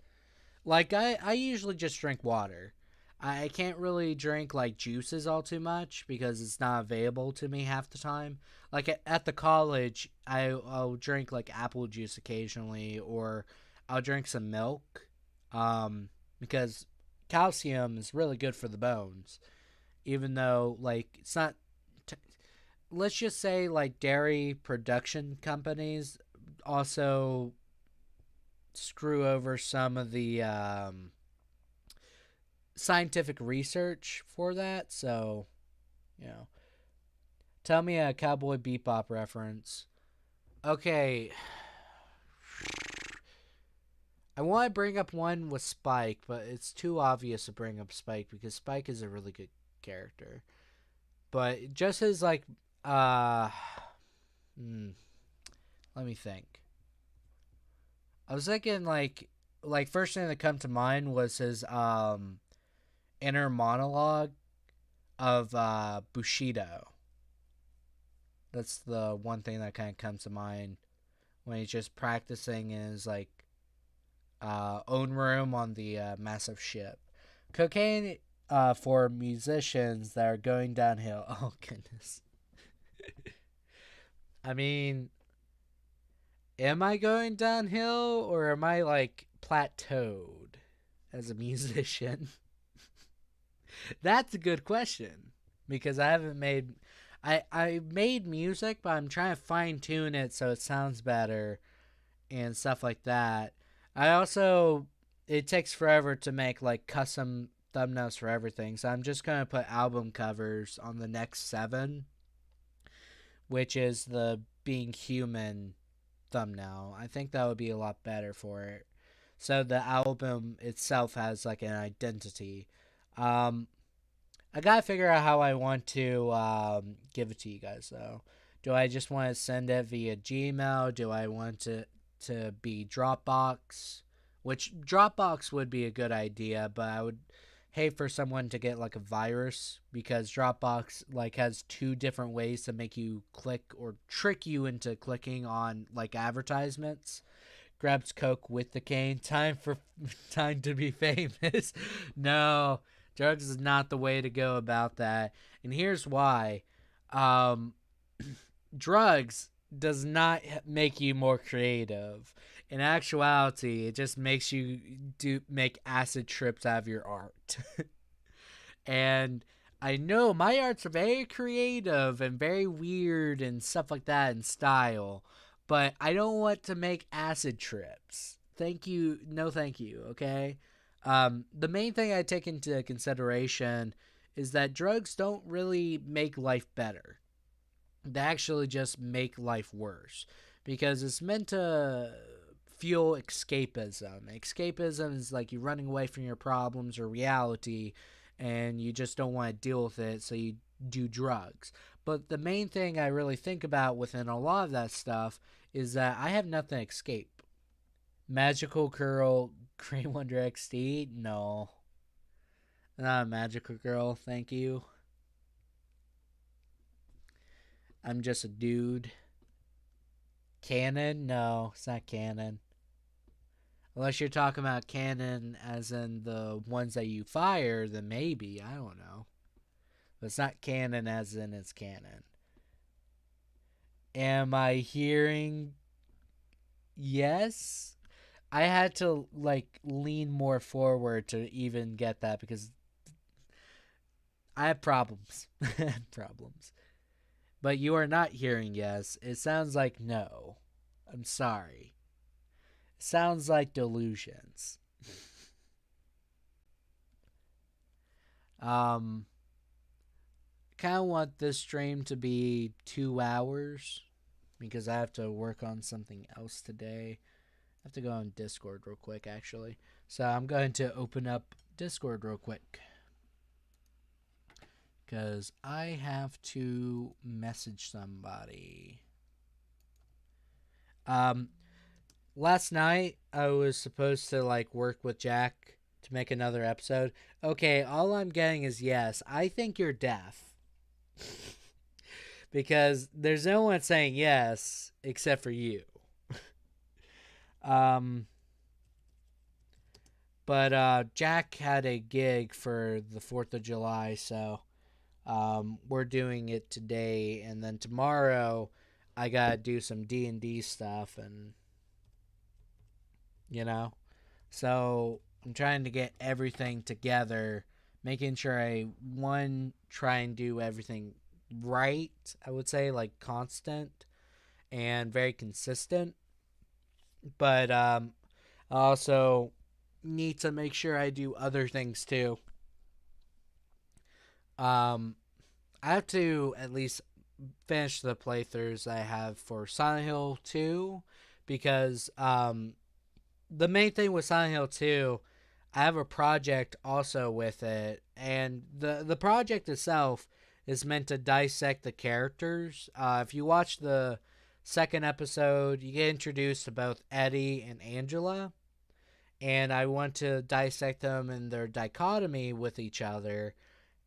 Like I usually just drink water. I can't really drink like juices all too much because it's not available to me half the time. Like at the college, I'll drink like apple juice occasionally, or I'll drink some milk, because calcium is really good for the bones. Even though like it's not, t- let's just say like dairy production companies also screw over some of the scientific research for that. So, you know, tell me a Cowboy Bebop reference. Okay, I want to bring up one with Spike, but it's too obvious to bring up Spike because Spike is a really good character. But just as like, uh, hmm, let me think. I was thinking like first thing that come to mind was his inner monologue of Bushido. That's the one thing that kind of comes to mind when he's just practicing in his like own room on the massive ship. Cocaine for musicians that are going downhill. Oh goodness. I mean, am I going downhill or am I like plateaued as a musician? That's a good question because I haven't made I made music, but I'm trying to fine tune it so it sounds better and stuff like that. I also it takes forever to make like custom thumbnails for everything, so I'm just gonna put album covers on the next 7, which is the being human thumbnail. I think that would be a lot better for it. So the album itself has like an identity. Um, I gotta figure out how I want to give it to you guys though. Do I just want to send it via Gmail? Do I want to be Dropbox? Which Dropbox would be a good idea, but I would hate for someone to get like a virus because Dropbox like has 2 different ways to make you click or trick you into clicking on like advertisements. Grabs Coke with the cane. Time to be famous. No, drugs is not the way to go about that. And here's why. Um, drugs does not make you more creative. In actuality, it just makes you make acid trips out of your art. And I know my art's very creative and very weird and stuff like that in style, but I don't want to make acid trips. Thank you. No, thank you. Okay. The main thing I take into consideration is that drugs don't really make life better. They actually just make life worse because it's meant to fuel escapism. Escapism is like you running away from your problems or reality and you just don't want to deal with it, so you do drugs. But the main thing I really think about within a lot of that stuff is that I have nothing to escape. Magical Girl, GreyWanderer XD? No. Not a magical girl, thank you. I'm just a dude. Canon? No, it's not canon. Unless you're talking about canon as in the ones that you fire, then maybe. I don't know. But it's not canon as in it's canon. Am I hearing yes? I had to like lean more forward to even get that because I have problems. I have problems. But you are not hearing yes. It sounds like no. I'm sorry. It sounds like delusions. Um, kind of want this stream to be 2 hours because I have to work on something else today. I have to go on Discord real quick, actually. So I'm going to open up Discord real quick because I have to message somebody. Last night I was supposed to like work with Jack to make another episode. Okay, all I'm getting is yes. I think you're deaf. Because there's no one saying yes except for you. um but Jack had a gig for the 4th of July, so we're doing it today, and then tomorrow I got to do some D&D stuff, and you know. So I'm trying to get everything together, making sure I try and do everything right, I would say, like constant and very consistent. But I also need to make sure I do other things too. Um I have to at least finish the playthroughs I have for Silent Hill 2 because the main thing with Silent Hill 2, I have a project also with it, and the project itself is meant to dissect the characters. If you watch the second episode, you get introduced to both Eddie and Angela, and I want to dissect them in their dichotomy with each other,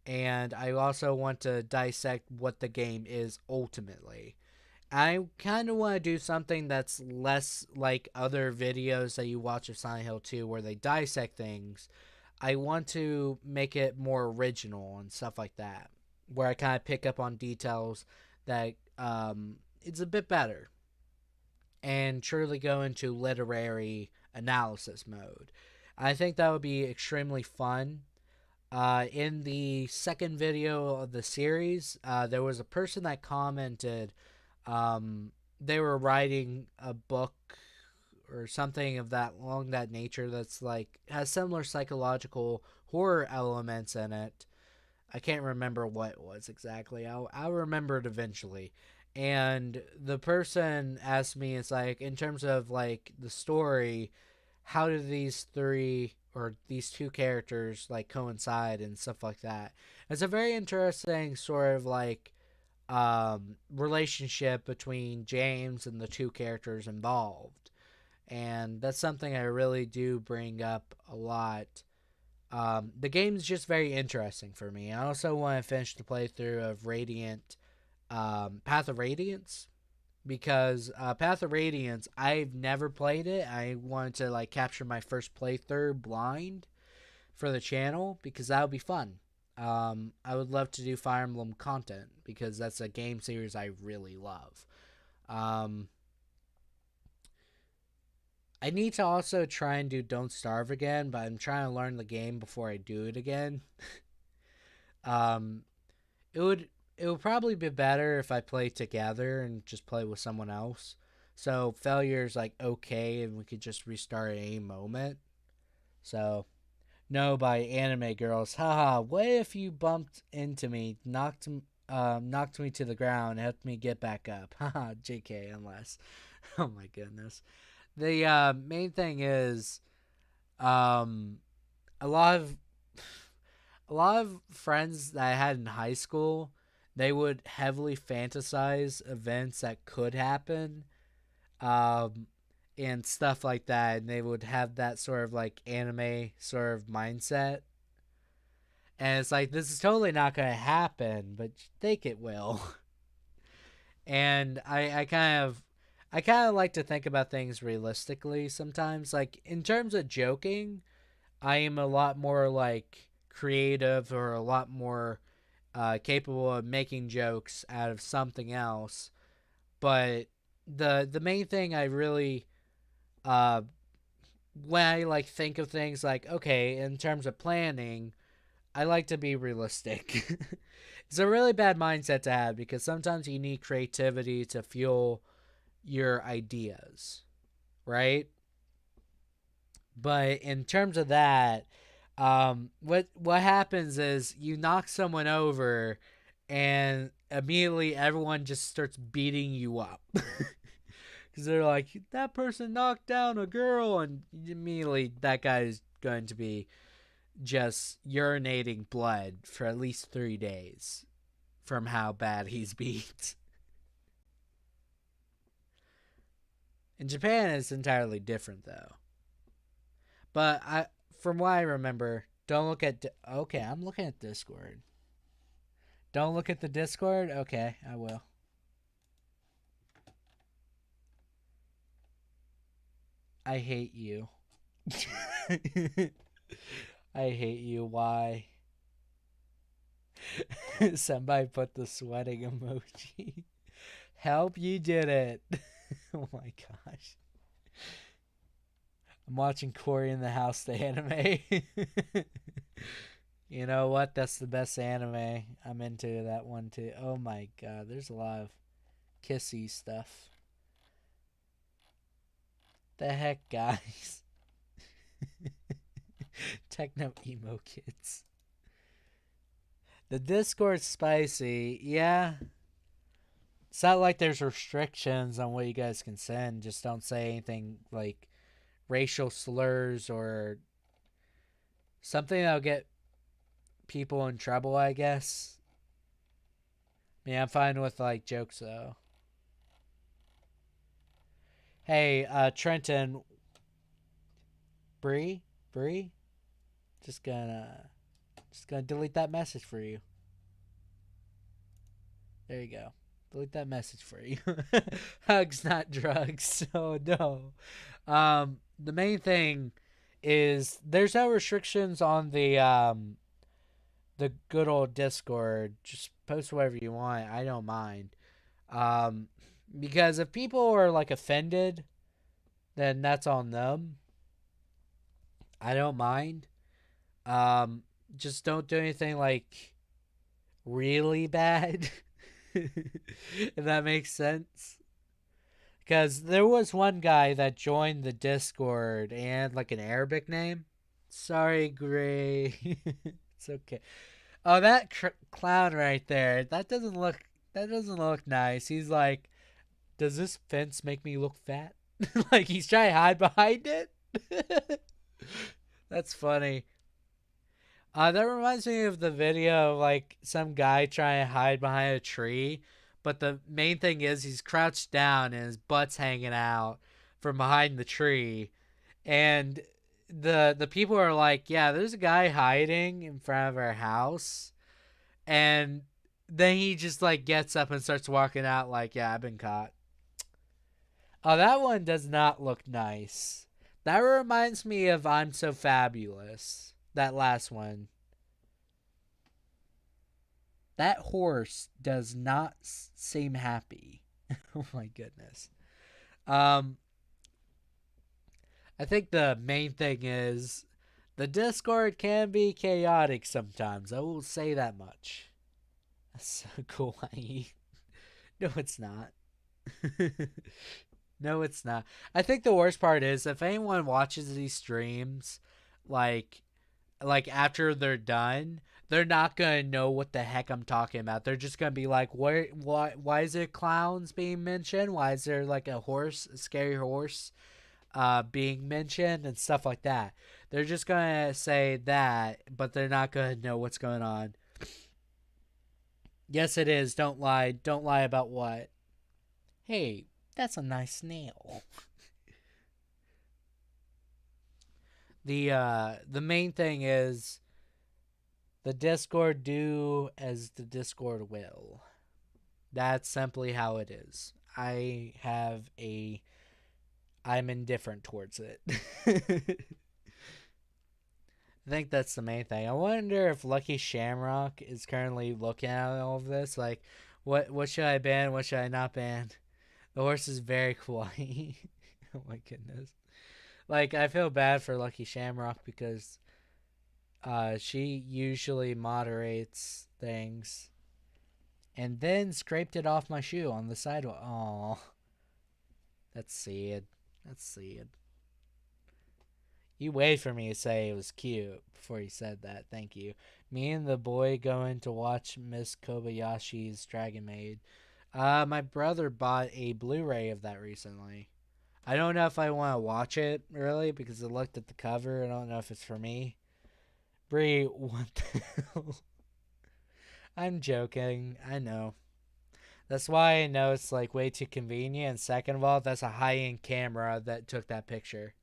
and I also want to dissect what the game is ultimately. I kind of want to do something that's less like other videos that you watch of Silent Hill 2 where they dissect things. I want to make it more original and stuff like that, where I kind of pick up on details that it's a bit better and truly go into literary analysis mode. I think that would be extremely fun. In the second video of the series, there was a person that commented they were writing a book or something of that along that nature that's like has similar psychological horror elements in it. I can't remember what it was exactly. I'll remember it eventually. And the person asked me, it's like, in terms of like the story, how do these three or these two characters like coincide and stuff like that? It's a very interesting sort of like relationship between James and the two characters involved. And that's something I really do bring up a lot. The game's just very interesting for me. I also want to finish the playthrough of Radiant, Path of Radiance, because Path of Radiance, I've never played it. I wanted to like capture my first playthrough blind for the channel because that would be fun. I would love to do Fire Emblem content because that's a game series I really love. I need to also try and do Don't Starve again, but I'm trying to learn the game before I do it again. um, it would probably be better if I play together and just play with someone else. So failure is like okay, and we could just restart at any moment. So no, by Anime Girls. Haha, what if you bumped into me, knocked me to the ground, and helped me get back up? Haha, JK, unless. Oh my goodness. The main thing is, um, a lot of a lot of friends that I had in high school, they would heavily fantasize events that could happen, um, and stuff like that, and they would have that sort of like anime sort of mindset. And it's like this is totally not going to happen, but you think it will. And I kind of like to think about things realistically sometimes. Like in terms of joking, I am a lot more like creative or a lot more capable of making jokes out of something else. But the main thing I really uh when I like think of things like okay, in terms of planning, I like to be realistic. It's a really bad mindset to have because sometimes you need creativity to fuel your ideas, right? But in terms of that, What happens is you knock someone over, and immediately everyone just starts beating you up. Because they're like, that person knocked down a girl, and immediately that guy is going to be just urinating blood for at least 3 days from how bad he's beat. In Japan, it's entirely different, though. But from what I remember, don't look at. Okay, I'm looking at Discord. Don't look at the Discord? Okay, I will. I hate you. I hate you. Why? Somebody put the sweating emoji. Help, you did it. Oh my gosh. I'm watching Cory in the House, the anime. You know what? That's the best anime. I'm into that one too. Oh my god, there's a lot of kissy stuff. The heck, guys? Techno emo kids. The Discord's spicy. Yeah. It's not like there's restrictions on what you guys can send. Just don't say anything like racial slurs or something that'll get people in trouble, I guess. I mean, I'm fine with like jokes though. Hey, Trenton, Bree, just gonna delete that message for you. There you go. Delete that message for you. Hugs, not drugs. Oh no. The main thing is there's no restrictions on the good old Discord. Just post whatever you want. I don't mind. Um, because if people are like offended, then that's on them. I don't mind. Um, just don't do anything like really bad. If that makes sense. Because there was one guy that joined the Discord and like an Arabic name. Sorry, Grey. It's okay. Oh, that clown right there. That doesn't look nice. He's like, does this fence make me look fat? Like he's trying to hide behind it. That's funny. That reminds me of the video of like some guy trying to hide behind a tree, but the main thing is he's crouched down and his butt's hanging out from behind the tree, and the people are like, yeah, there's a guy hiding in front of our house, and then he just like gets up and starts walking out like, yeah, I've been caught. Oh, that one does not look nice. That reminds me of I'm So Fabulous. That last one. That horse does not seem happy. Oh my goodness. Um, I think the main thing is the Discord can be chaotic sometimes. I will say that much. That's so kawaii. No, it's not. No, it's not. I think the worst part is if anyone watches these streams, like after they're done, they're not gonna know what the heck I'm talking about. They're just gonna be like, why is there clowns being mentioned? Why is there like a scary horse, being mentioned and stuff like that? They're just gonna say that, but they're not gonna know what's going on. Yes, it is. Don't lie. Don't lie about what? Hey, that's a nice snail. The main thing is the Discord do as the Discord will. That's simply how it is. I'm indifferent towards it. I think that's the main thing. I wonder if Lucky Shamrock is currently looking at all of this. Like, what should I ban? What should I not ban? The horse is very kawaii. Oh my goodness. Like, I feel bad for Lucky Shamrock because she usually moderates things and then scraped it off my shoe on the sidewalk. Aw. That's sad. That's sad. You wait for me to say it was cute before you said that. Thank you. Me and the boy going to watch Miss Kobayashi's Dragon Maid. My brother bought a Blu-ray of that recently. I don't know if I want to watch it really because I looked at the cover. I don't know if it's for me. Bree, what the hell? I'm joking. I know. That's why I know it's like way too convenient. And second of all, that's a high-end camera that took that picture.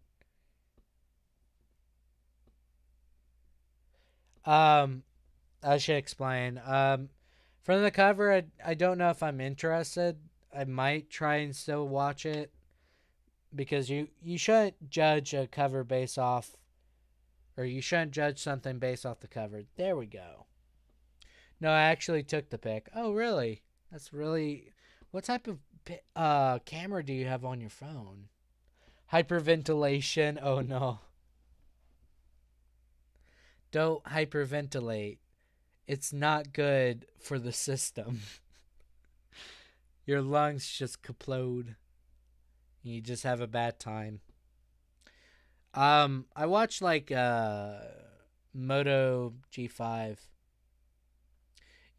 Um, I should explain. From the cover, I don't know if I'm interested. I might try and still watch it because you shouldn't judge a cover based off, or you shouldn't judge something based off the cover. There we go. No, I actually took the pic. Oh, really? That's really. What type of camera do you have on your phone? Hyperventilation. Oh no. Don't hyperventilate. It's not good for the system. Your lungs just explode. You just have a bad time. I watched like Moto G5.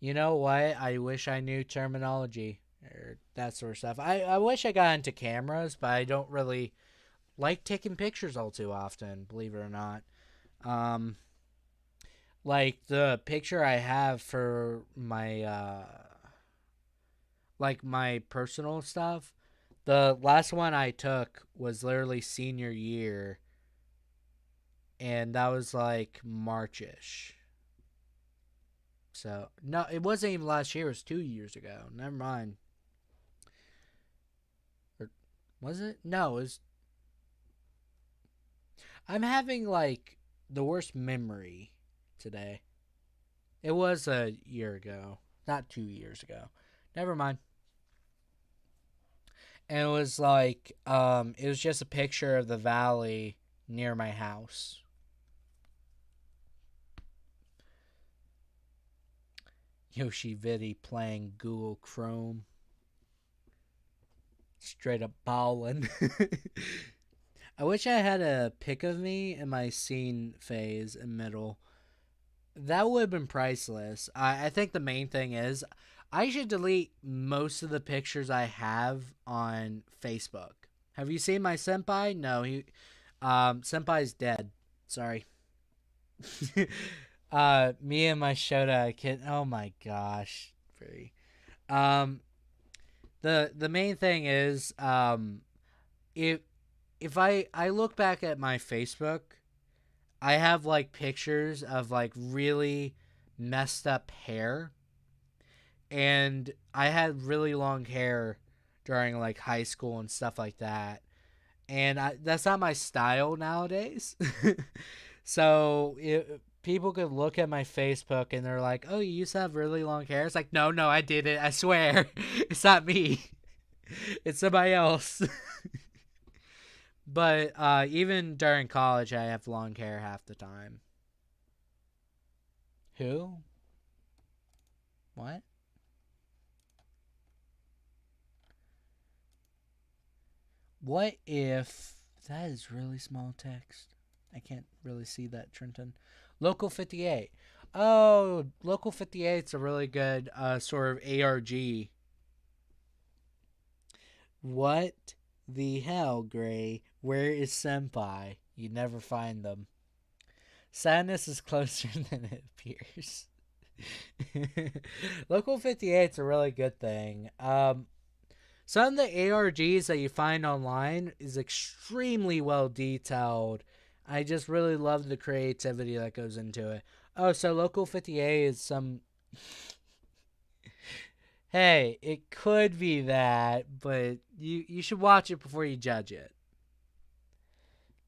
You know what? I wish I knew terminology or that sort of stuff. I wish I got into cameras, but I don't really like taking pictures all too often, believe it or not. Um, like the picture I have for my like my personal stuff. The last one I took was literally senior year, and that was like Marchish. So no, it wasn't even last year. It was 2 years ago. Never mind. Or was it? No, it was. I'm having like the worst memory today. It was a year ago, not 2 years ago. Never mind. And it was like, it was just a picture of the valley near my house. Yoshi Viddy playing Google Chrome. Straight up ballin'. I wish I had a pic of me in my scene phase in middle. That would have been priceless. I think the main thing is I should delete most of the pictures I have on Facebook. Have you seen my senpai? No, senpai's dead. Sorry. Me and my Shota kid. Oh my gosh, pretty. Um, the main thing is, if if I look back at my Facebook, I have like pictures of like really messed up hair, and I had really long hair during like high school and stuff like that, and that's not my style nowadays. So people could look at my Facebook and they're like, "Oh, you used to have really long hair." It's like, no, I didn't. I swear, it's not me. It's somebody else. But even during college, I have long hair half the time. Who? What? What if that is really small text? I can't really see that, Trenton. Local 58. Oh, Local 58 is a really good sort of ARG. What the hell, Gray? Where is Senpai? You never find them. Sadness is closer than it appears. Local 58 is a really good thing. Some of the ARGs that you find online is extremely well detailed. I just really love the creativity that goes into it. Oh, so Local 58 is some. Hey, it could be that, but you should watch it before you judge it.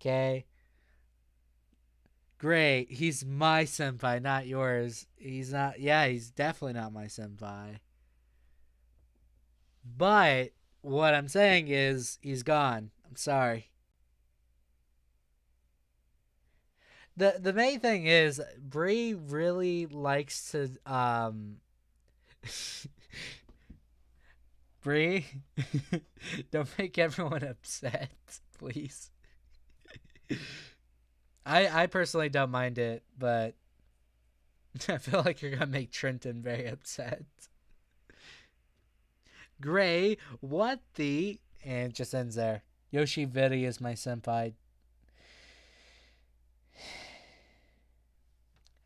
Okay? Great. He's my senpai, not yours. He's not. Yeah, he's definitely not my senpai. But what I'm saying is he's gone. I'm sorry. The main thing is Bree really likes to Bree, don't make everyone upset, please. I personally don't mind it, but I feel like you're gonna make Trenton very upset. Gray, what the? And it just ends there. Yoshi Viri is my senpai.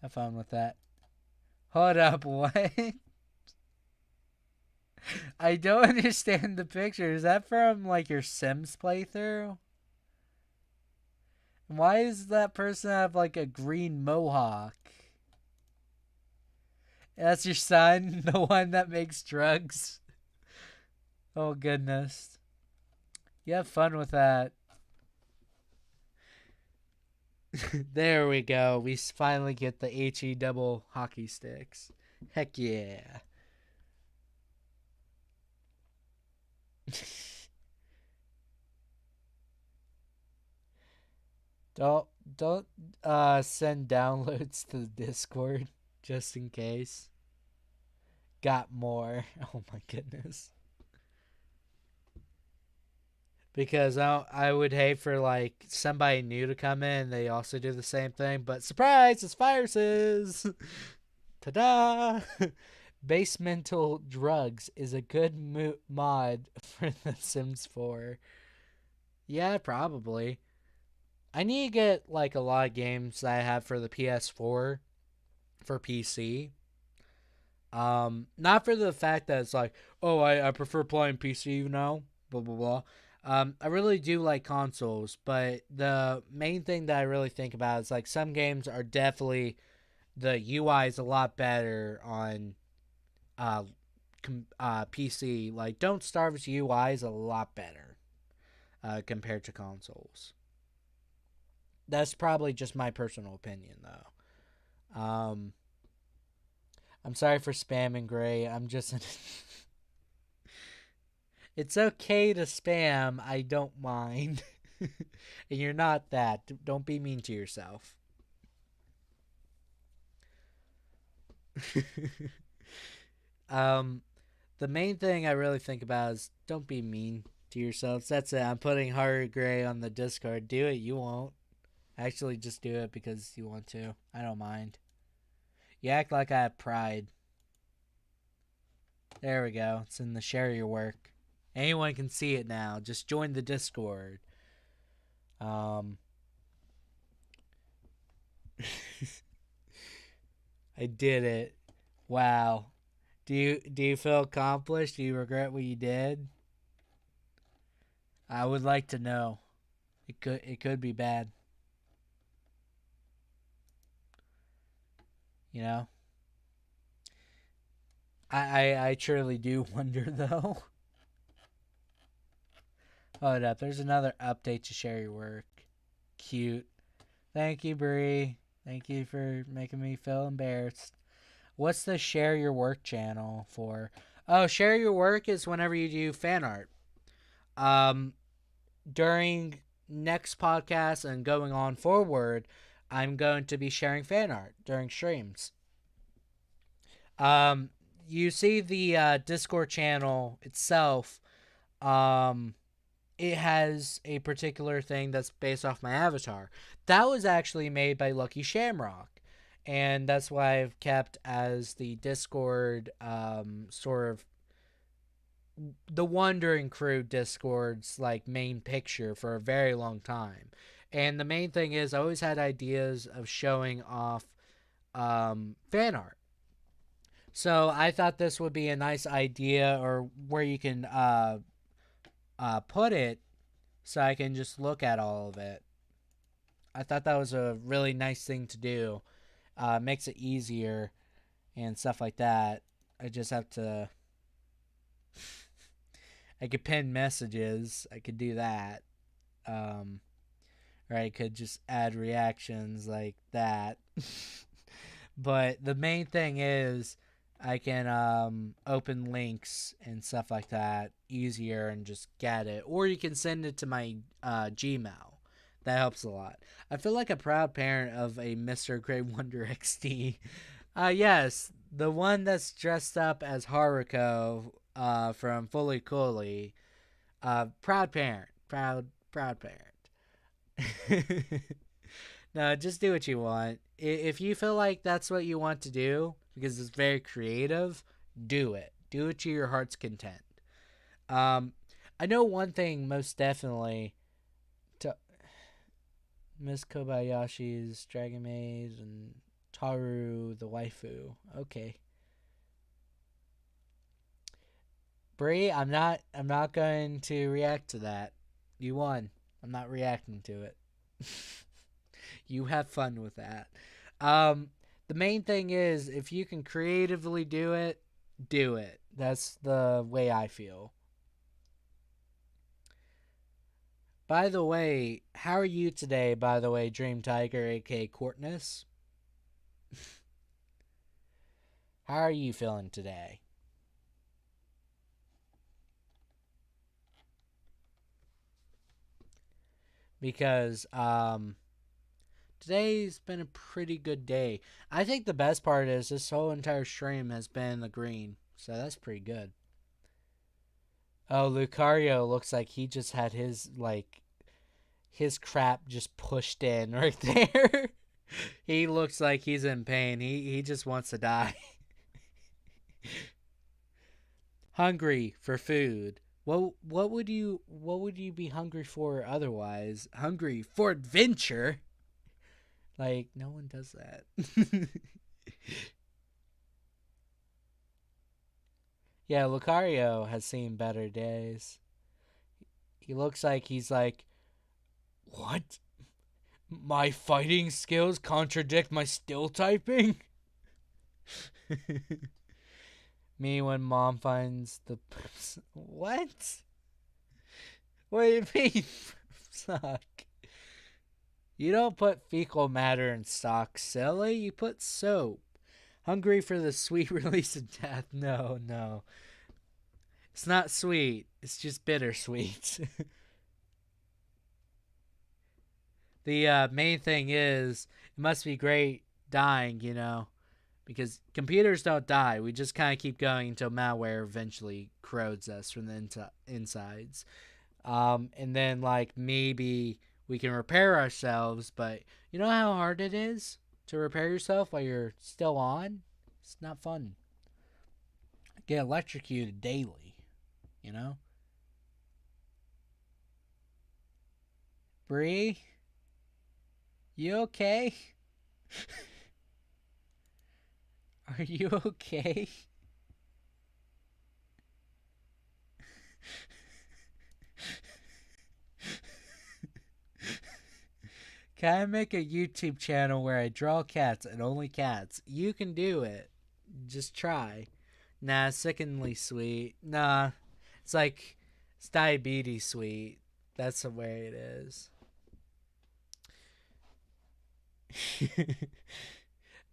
Have fun with that. Hold up, what? I don't understand the picture. Is that from like your Sims playthrough? Why does that person have like a green mohawk? That's your son, the one that makes drugs. Oh goodness. You have fun with that. There we go. We finally get the HE double hockey sticks. Heck yeah. don't don't send downloads to the Discord just in case. Got more. Oh my goodness. Because I would hate for like somebody new to come in and they also do the same thing, but surprise, it's viruses. Ta-da! Basemental Drugs is a good mod for The Sims 4. Yeah, probably. I need to get like a lot of games that I have for the PS4 for PC. Not for the fact that it's like, oh, I prefer playing PC, blah blah blah. I really do like consoles, but the main thing that I really think about is like some games are definitely the UI is a lot better on uh, PC. Like Don't Starve's UI is a lot better compared to consoles. That's probably just my personal opinion, though. I'm sorry for spamming, Gray. I'm just. It's okay to spam. I don't mind. And you're not that. Don't be mean to yourself. um, the main thing I really think about is don't be mean to yourselves. That's it. I'm putting Harry Gray on the Discord. Do it. You won't. Actually, just do it because you want to. I don't mind. You act like I have pride. There we go. It's in the share your work. Anyone can see it now. Just join the Discord. I did it. Wow. Do you feel accomplished? Do you regret what you did? I would like to know. It could be bad. You know? I truly do wonder though. Hold up, there's another update to share your work. Cute. Thank you, Bree. Thank you for making me feel embarrassed. What's the share your work channel for? Oh, share your work is whenever you do fan art. Um, During next podcast and going on forward, I'm going to be sharing fan art during streams. Um, you see the Discord channel itself. Um, it has a particular thing that's based off my avatar. That was actually made by Lucky Shamrock. And that's why I've kept as the Discord sort of the Wandering Crew Discord's like main picture for a very long time. And the main thing is I always had ideas of showing off fan art. So I thought this would be a nice idea or where you can put it so I can just look at all of it. I thought that was a really nice thing to do. Makes it easier and stuff like that. I just have to. I could pin messages. I could do that. Or I could just add reactions like that. But the main thing is I can open links and stuff like that easier and just get it. Or you can send it to my Gmail. That helps a lot. I feel like a proud parent of a Mr. GreyWanderer XD. Yes, the one that's dressed up as Haruko from Fully Cooley. Proud parent. Proud parent. No, just do what you want. If you feel like that's what you want to do, because it's very creative, do it. Do it to your heart's content. Um, I know one thing most definitely. To Miss Kobayashi's Dragon Maid and Taru the waifu. Okay. Bree, I'm not going to react to that. You won. I'm not reacting to it. You have fun with that. Um the main thing is if you can creatively do it, do it. That's the way I feel. By the way, how are you today, by the way, Dream Tiger, aka Courtness? How are you feeling today? Because today's been a pretty good day. I think the best part is this whole entire stream has been in the green, so that's pretty good. Oh, Lucario looks like he just had his crap just pushed in right there. He looks like he's in pain. He just wants to die. Hungry for food. What would you be hungry for otherwise? Hungry for adventure? Like no one does that. Yeah, Lucario has seen better days. He looks like he's like, "What? My fighting skills contradict my still typing?" Me when mom finds the what? What do you mean? Suck. You don't put fecal matter in socks, silly. You put soap. Hungry for the sweet release of death. No, no. It's not sweet. It's just bittersweet. The main thing is, it must be great dying, you know? Because computers don't die. We just kind of keep going until malware eventually corrodes us from the insides. And then, like, maybe we can repair ourselves, but you know how hard it is to repair yourself while you're still on? It's not fun. I get electrocuted daily, you know? Bree, you okay? Are you okay? Can I make a YouTube channel where I draw cats and only cats? You can do it. Just try. Nah, sickeningly sweet. Nah, it's like it's diabetes sweet. That's the way it is.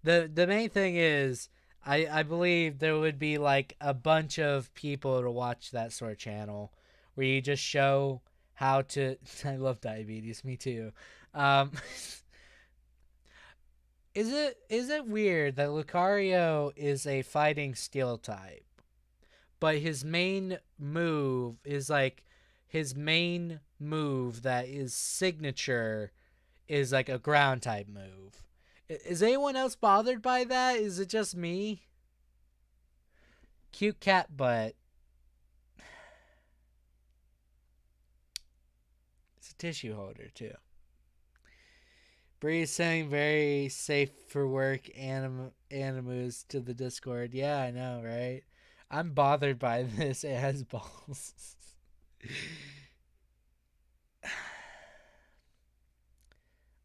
The main thing is I believe there would be like a bunch of people to watch that sort of channel where you just show how to I love diabetes, me too. Um is it weird that Lucario is a fighting steel type, but his main move that is signature is like a ground type move. Is anyone else bothered by that? Is it just me? Cute cat butt. It's a tissue holder too. Bree's saying very safe for work animus to the Discord. Yeah, I know, right? I'm bothered by this. It has balls.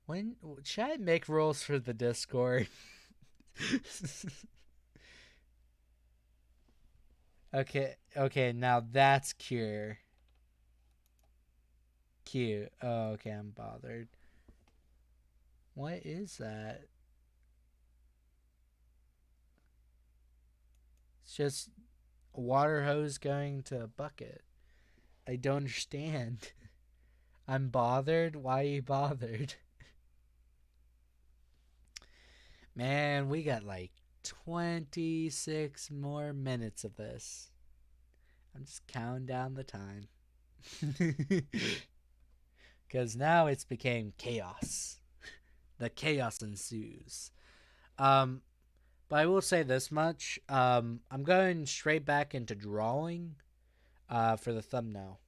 When should I make rules for the Discord? Okay, now that's cure. Cute. Oh, okay, I'm bothered. What is that? It's just a water hose going to a bucket. I don't understand. I'm bothered? Why are you bothered? Man, we got like 26 more minutes of this. I'm just counting down the time. Because now it's became chaos. The chaos ensues. But I will say this much. I'm going straight back into drawing for the thumbnail.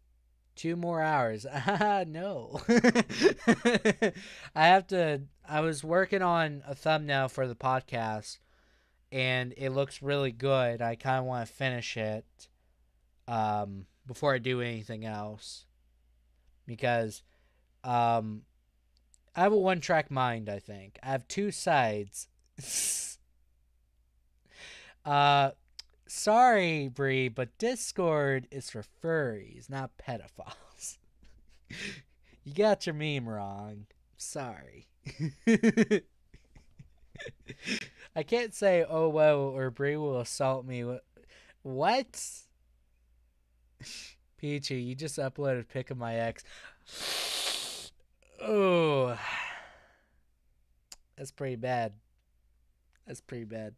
2 more hours. No. I was working on a thumbnail for the podcast, and it looks really good. I kind of want to finish it before I do anything else. Because I have a one-track mind, I think. I have two sides. Sorry, Bree, but Discord is for furries, not pedophiles. You got your meme wrong. Sorry. I can't say, oh, well, or Bree will assault me. What? Peachy, you just uploaded a pic of my ex. Oh. That's pretty bad. That's pretty bad.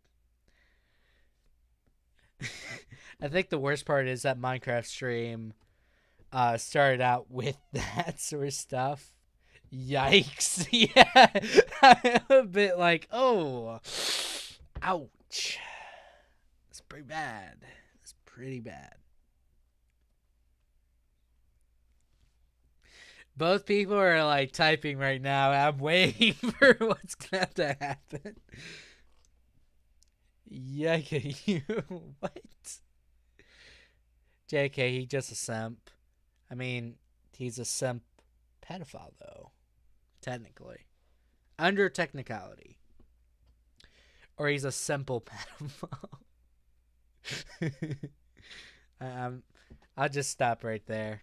I think the worst part is that Minecraft stream started out with that sort of stuff. Yikes. Yeah. I'm a bit like, oh. Ouch. It's pretty bad. It's pretty bad. Both people are like typing right now. I'm waiting for what's going to happen. Yikes. You. What? JK, he's just a simp. I mean, he's a simp pedophile, though. Technically. Under technicality. Or he's a simple pedophile. I'll just stop right there.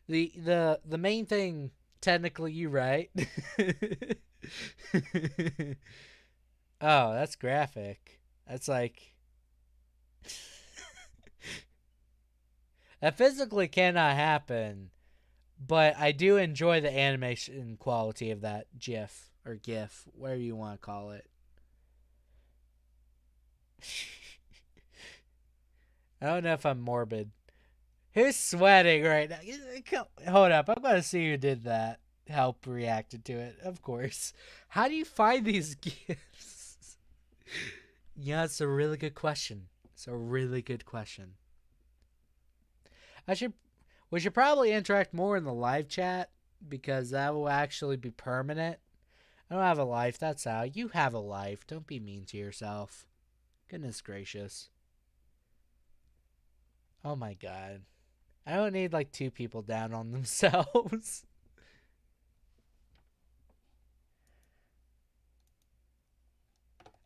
The main thing, technically, you right. Oh, that's graphic. That's like... That physically cannot happen, but I do enjoy the animation quality of that GIF, or GIF, whatever you want to call it. I don't know if I'm morbid. Who's sweating right now? Hold up, I'm going to see who did that. Help reacted to it, of course. How do you find these GIFs? Yeah, it's a really good question. It's a really good question. We should probably interact more in the live chat, because that will actually be permanent. I don't have a life, that's how. You have a life. Don't be mean to yourself. Goodness gracious. Oh my god. I don't need like 2 people down on themselves.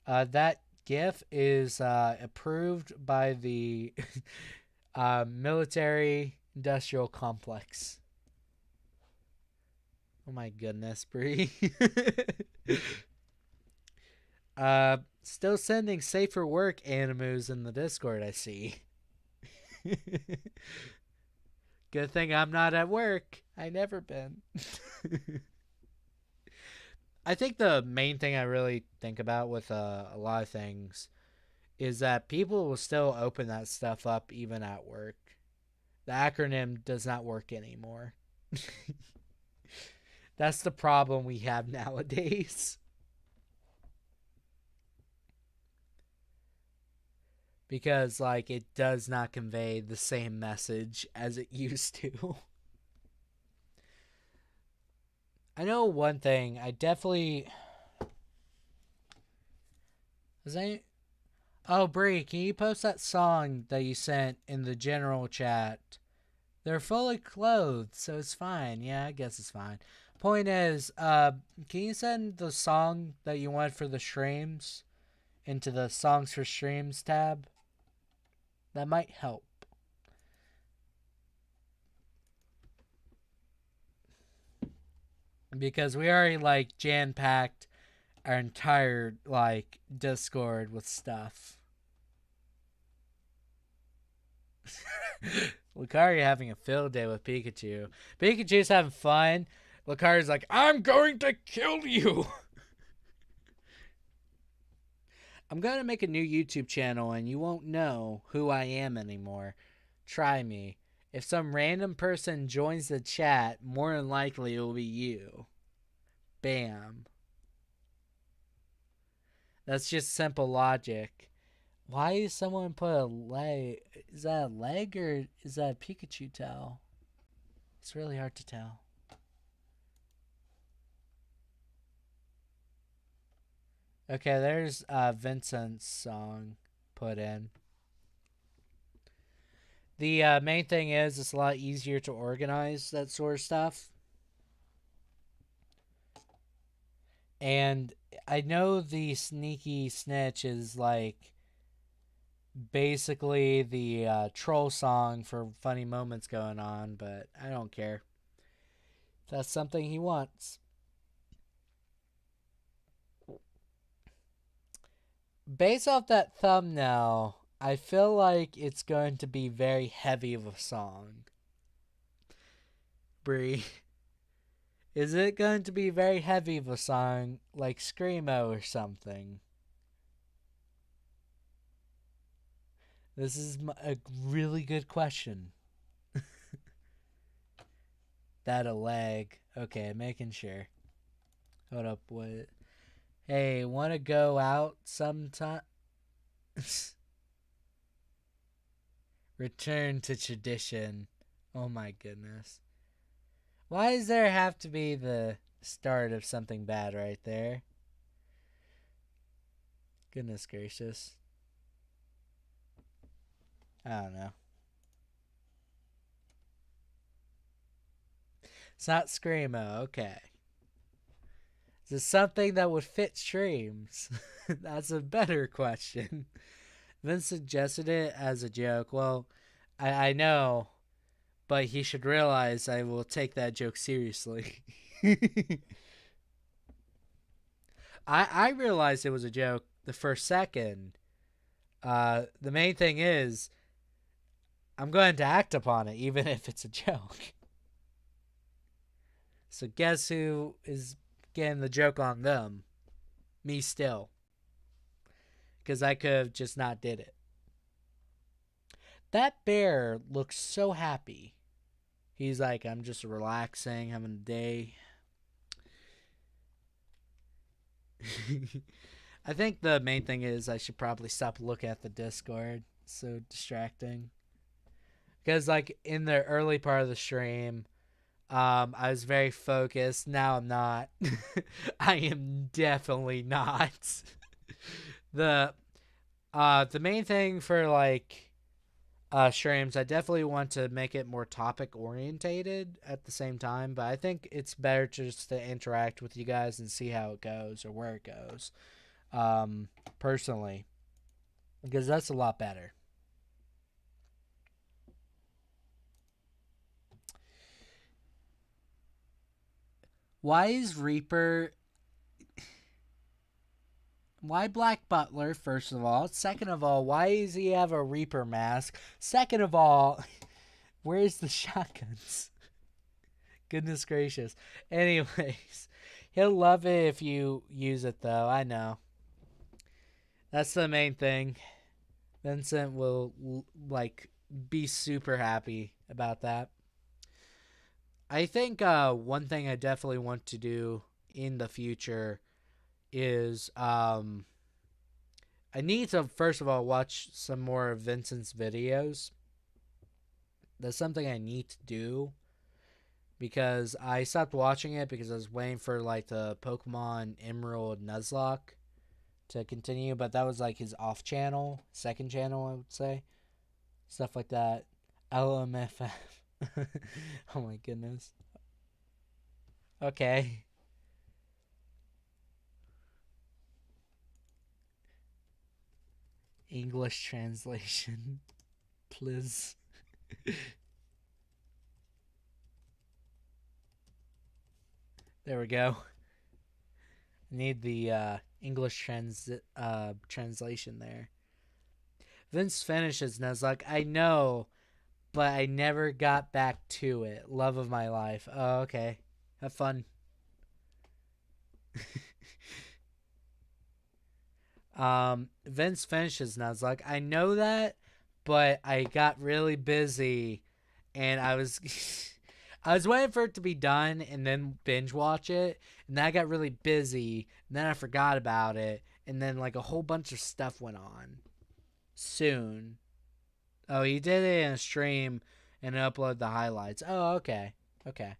That GIF is approved by the military industrial complex. Oh my goodness, Bree. Still sending safe for work animus in the Discord, I see. Good thing I'm not at work. I never been. I think the main thing I really think about with a lot of things is that people will still open that stuff up even at work. The acronym does not work anymore. That's the problem we have nowadays. Because, like, it does not convey the same message as it used to. I know one thing. I definitely... Oh, Bree, can you post that song that you sent in the general chat? They're fully clothed, so it's fine. Yeah, I guess it's fine. Point is, can you send the song that you want for the streams into the Songs for Streams tab? That might help. Because we already, like, jam-packed our entire, like, Discord with stuff. Lucario having a field day with Pikachu. Pikachu's having fun. Lucario's like, I'm going to kill you! I'm going to make a new YouTube channel and you won't know who I am anymore. Try me. If some random person joins the chat, more than likely it will be you. Bam. That's just simple logic. Why is someone put a leg? Is that a leg or is that a Pikachu tail? It's really hard to tell. Okay, there's Vincent's song put in. The main thing is it's a lot easier to organize that sort of stuff. And I know the sneaky snitch is like basically the troll song for funny moments going on, but I don't care. That's something he wants. Based off that thumbnail, I feel like it's going to be very heavy of a song. Bree, is it going to be very heavy of a song like Screamo or something? This is a really good question. That a lag. Okay, making sure. Hold up, what? Hey, want to go out sometime? Return to tradition. Oh my goodness. Why does there have to be the start of something bad right there? Goodness gracious. I don't know. It's not Screamo, okay. Is it something that would fit streams? That's a better question. Vince suggested it as a joke. Well, I know, but he should realize I will take that joke seriously. I realized it was a joke the first second. The main thing is, I'm going to act upon it, even if it's a joke. So guess who is getting the joke on them? Me still. Because I could have just not did it. That bear looks so happy. He's like, I'm just relaxing, having a day. I think the main thing is I should probably stop looking at the Discord. It's so distracting. Because like in the early part of the stream, I was very focused. Now I'm not. I am definitely not. the main thing for like streams, I definitely want to make it more topic orientated at the same time, but I think it's better just to interact with you guys and see how it goes or where it goes. Personally, because that's a lot better. Why is Reaper? Why Black Butler, first of all? Second of all, why does he have a Reaper mask? Second of all, where's the shotguns? Goodness gracious. Anyways, he'll love it if you use it, though. I know. That's the main thing. Vincent will, like, be super happy about that. I think one thing I definitely want to do in the future is I need to first of all watch some more of Vincent's videos. That's something I need to do because I stopped watching it because I was waiting for like the Pokemon Emerald Nuzlocke to continue, but that was like his off channel, second channel, I would say. Stuff like that. LMFF. Oh my goodness. Okay. English translation, please. There we go. Need the English translation there. Vince finishes Nuzlocke. I know, but I never got back to it. Love of my life. Oh, okay. Have fun. Vince finishes Nuzlocke. I know that, but I got really busy, and I was I was waiting for it to be done and then binge watch it, and then I got really busy, and then I forgot about it, and then like a whole bunch of stuff went on. Soon. Oh, he did it in a stream and upload the highlights. Oh, okay. Okay.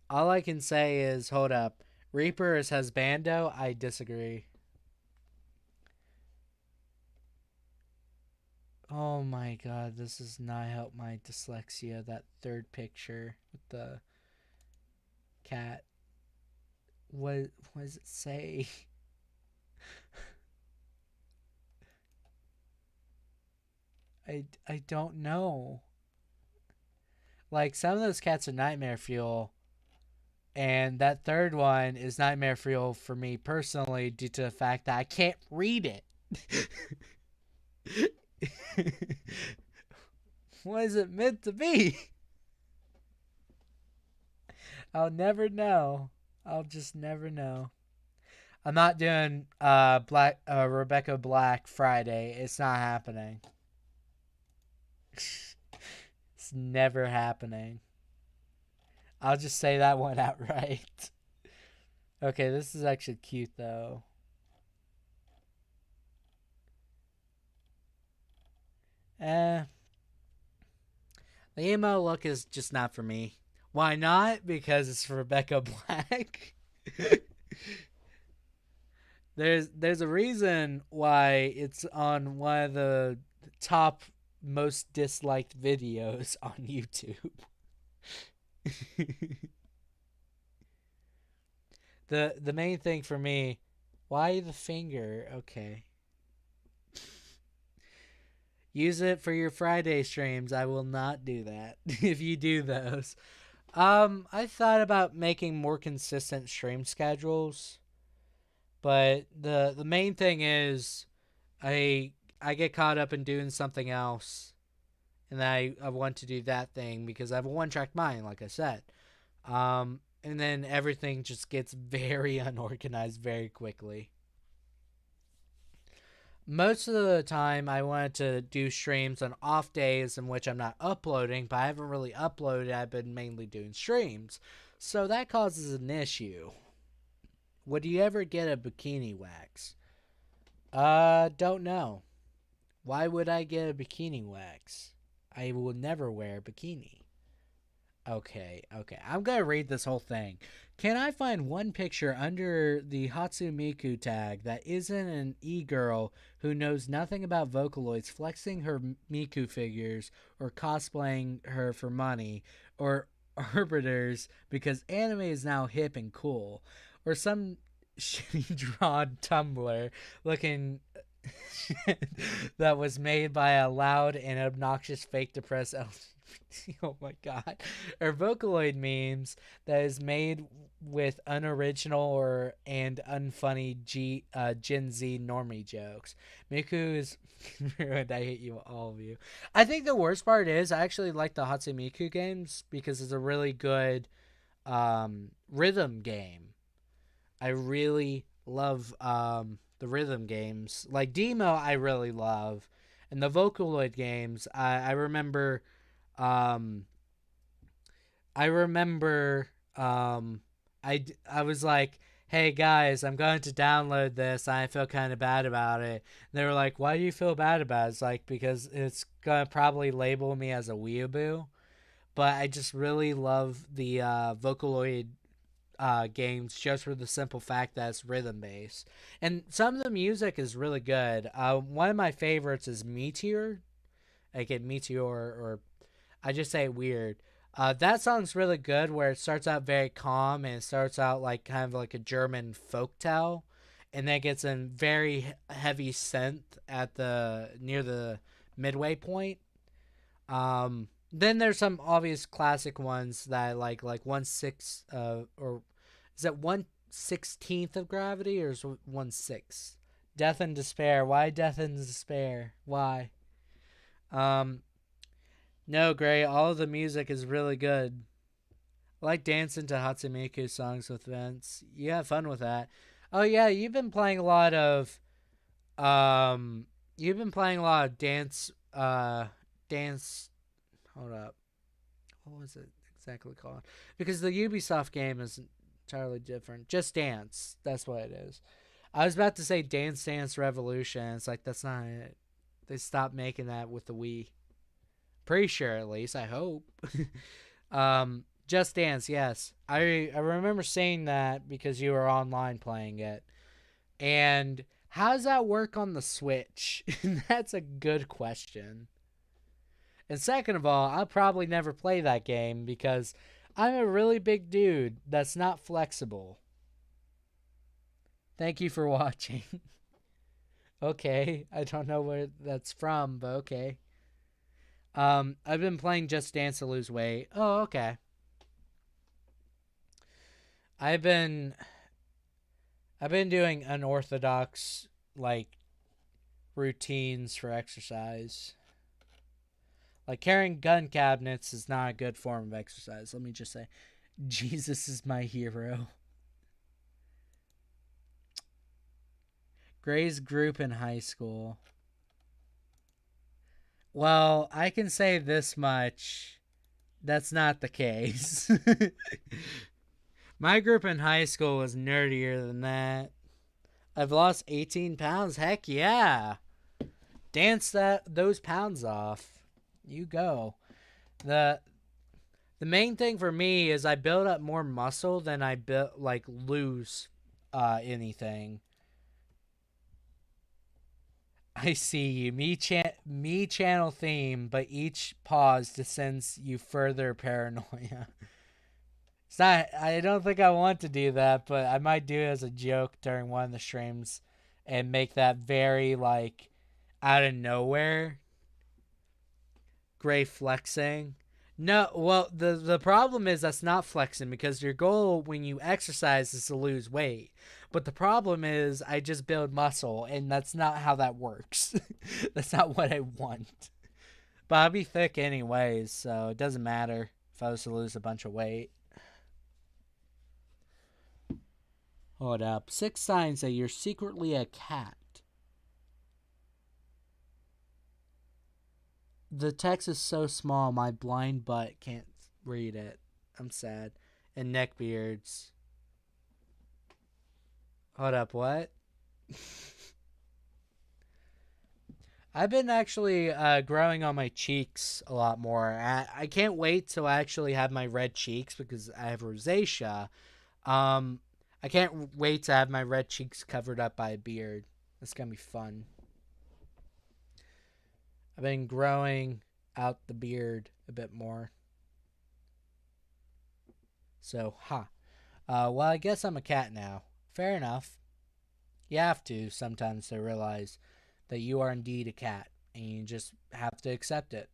All I can say is, hold up. Reaper is husbando? I disagree. Oh my god, this does not help my dyslexia. That third picture with the cat. What does it say? I don't know. Like, some of those cats are nightmare fuel, and that third one is nightmare fuel for me personally due to the fact that I can't read it. What is it meant to be? I'll never know. I'll just never know. I'm not doing Rebecca Black Friday. It's not happening. It's never happening. I'll just say that one outright. Okay, this is actually cute though. Eh, the emo look is just not for me. Why not? Because it's Rebecca Black. there's a reason why it's on one of the top most disliked videos on YouTube. The main thing for me, why the finger? Okay. Use it for your Friday streams. I will not do that if you do those. I thought about making more consistent stream schedules, but the main thing is I get caught up in doing something else, and I want to do that thing because I have a one track mind, like I said. And then everything just gets very unorganized very quickly. Most of the time, I wanted to do streams on off days in which I'm not uploading, but I haven't really uploaded. I've been mainly doing streams. So that causes an issue. Would you ever get a bikini wax? Don't know. Why would I get a bikini wax? I will never wear a bikini. Okay. I'm gonna read this whole thing. Can I find one picture under the Hatsumiku tag that isn't an e-girl who knows nothing about Vocaloids flexing her Miku figures or cosplaying her for money, or arbiters because anime is now hip and cool, or some shitty drawn Tumblr looking that was made by a loud and obnoxious fake depressed oh my god, or Vocaloid memes that is made with unoriginal or and unfunny Gen Z normie jokes. Miku is ruined. I hate you, all of you. I think the worst part is I actually like the Hatsumiku games because it's a really good rhythm game. I really love the rhythm games. Like Demo, I really love. And the Vocaloid games, I remember um, I remember I was like, hey guys, I'm going to download this. I feel kind of bad about it. And they were like, why do you feel bad about it? It's like, because it's going to probably label me as a weeaboo. But I just really love the Vocaloid games just for the simple fact that it's rhythm based. And some of the music is really good. One of my favorites is Meteor. I get Meteor, or I just say it weird. That song's really good where it starts out very calm and it starts out like kind of like a German folktale, and then it gets a very heavy synth at the near the midway point. Then there's some obvious classic ones that I like 1/6 or is that 1/16 of Gravity, or is 1/6? Death and Despair. Why Death and Despair? Why? Um, no, Gray. All of the music is really good. I like dancing to Hatsumiku songs with Vince. You have fun with that. Oh yeah, you've been playing a lot of dance. Hold up. What was it exactly called. Because the Ubisoft game is entirely different. Just Dance. That's what it is. I was about to say Dance Dance Revolution. It's like, that's not it. They stopped making that with the Wii. Pretty sure, at least. I hope. Just Dance, yes. I remember saying that because you were online playing it. And how does that work on the Switch? That's a good question. And second of all, I'll probably never play that game because I'm a really big dude that's not flexible. Thank you for watching. Okay, I don't know where that's from, but okay. I've been playing Just Dance to lose weight. Oh, okay. I've been doing unorthodox like routines for exercise. Like carrying gun cabinets is not a good form of exercise. Let me just say, Jesus is my hero. Gray's group in high school. Well, I can say this much. That's not the case. My group in high school was nerdier than that. I've lost 18 pounds. Heck yeah. Dance those pounds off. You go. The main thing for me is I build up more muscle than I lose anything. I see you. Me channel theme, but each pause descends you further paranoia. It's not. I don't think I want to do that, but I might do it as a joke during one of the streams, and make that very like out of nowhere. Gray flexing. No, well, the problem is that's not flexing because your goal when you exercise is to lose weight. But the problem is I just build muscle, and that's not how that works. That's not what I want. But I'll be thick anyways, so it doesn't matter if I was to lose a bunch of weight. Hold up. 6 signs that you're secretly a cat. The text is so small, my blind butt can't read it. I'm sad. And neckbeards. Hold up, what? I've been actually growing on my cheeks a lot more. I can't wait till I actually have my red cheeks because I have rosacea. I can't wait to have my red cheeks covered up by a beard. That's going to be fun. I've been growing out the beard a bit more. So, well, I guess I'm a cat now. Fair enough. You have to sometimes to realize that you are indeed a cat, and you just have to accept it.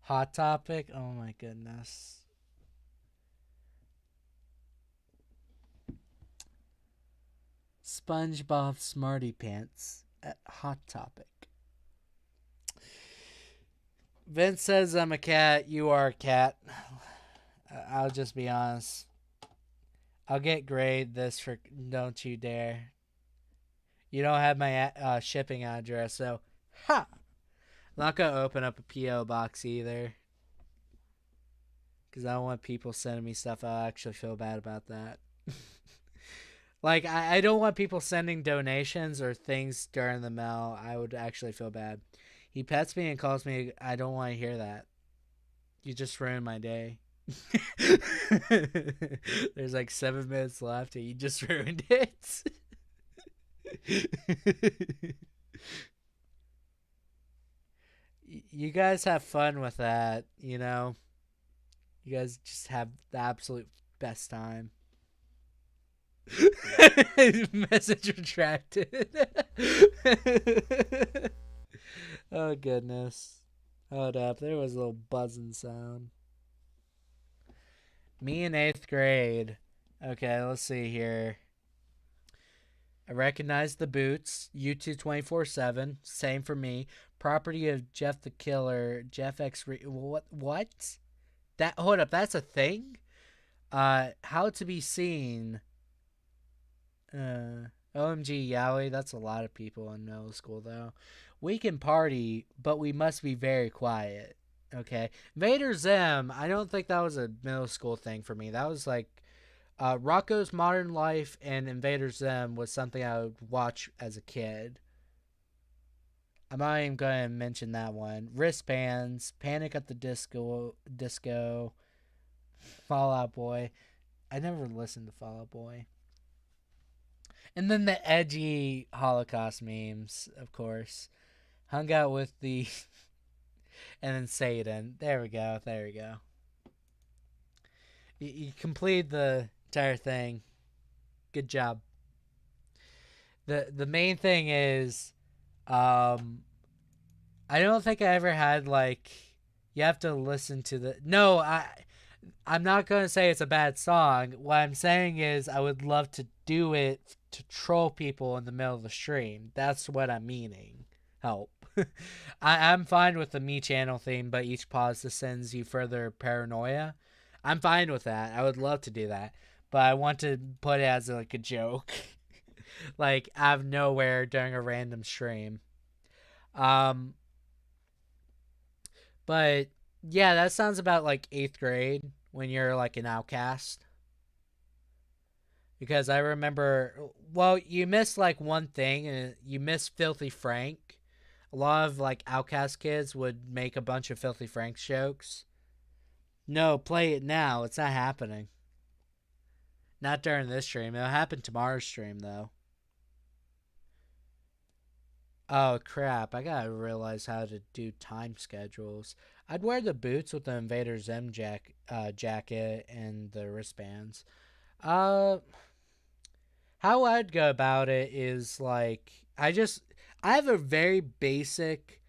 Hot topic? Oh my goodness. SpongeBob Smarty Pants at Hot Topic. Vince says I'm a cat. You are a cat. I'll just be honest. I'll get grade this for don't you dare. You don't have my shipping address, so I'm not going to open up a P.O. box either. Because I don't want people sending me stuff. I'll actually feel bad about that. Like, I don't want people sending donations or things during the mail. I would actually feel bad. He pets me and calls me. I don't want to hear that. You just ruined my day. There's like 7 minutes left and you just ruined it. You guys have fun with that, you know? You guys just have the absolute best time. Message retracted. Oh goodness. Hold up, there was a little buzzing sound. Me in 8th grade. Okay, let's see here. I recognize the boots. YouTube 24/7. Same for me. Property of Jeff the Killer. Jeff X. What? That, hold up, that's a thing? How to be seen. OMG Yowie, that's a lot of people in middle school though. We can party, but we must be very quiet. Okay. Invader Zim, I don't think that was a middle school thing for me. That was like Rocco's Modern Life and Invader Zim was something I would watch as a kid. I'm not even going to mention that one. Wristbands, Panic at the Disco, Fall Out Boy. I never listened to Fall Out Boy. And then the edgy Holocaust memes, of course. Hung out with the and then Satan. There we go. There we go. You completed the entire thing. Good job. The main thing is, I don't think I ever had like you have to listen to the no. I'm not gonna say it's a bad song. What I'm saying is I would love to do it to troll people in the middle of the stream. That's what I'm meaning. Help. I'm fine with the Me Channel theme, but each pause sends you further paranoia. I'm fine with that. I would love to do that, but I want to put it as like a joke, like out of nowhere during a random stream. Um, but yeah, that sounds about like 8th grade when you're like an outcast. Because I remember, well, you missed like one thing, and you missed Filthy Frank. A lot of like outcast kids would make a bunch of Filthy Frank jokes. No, play it now. It's not happening. Not during this stream. It'll happen tomorrow's stream though. Oh crap! I gotta realize how to do time schedules. I'd wear the boots with the Invader Zim jacket and the wristbands. Uh, how I'd go about it is like I have a very basic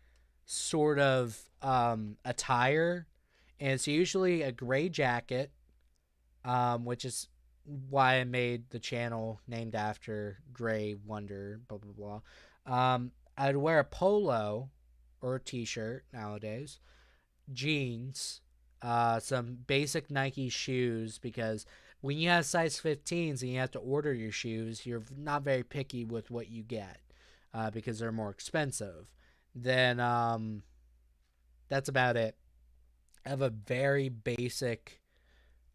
sort of attire, and it's usually a gray jacket, which is why I made the channel named after GreyWanderer. Blah blah blah. I'd wear a polo or a t-shirt nowadays, jeans, some basic Nike shoes because when you have size 15s and you have to order your shoes, you're not very picky with what you get because they're more expensive. Then that's about it. I have a very basic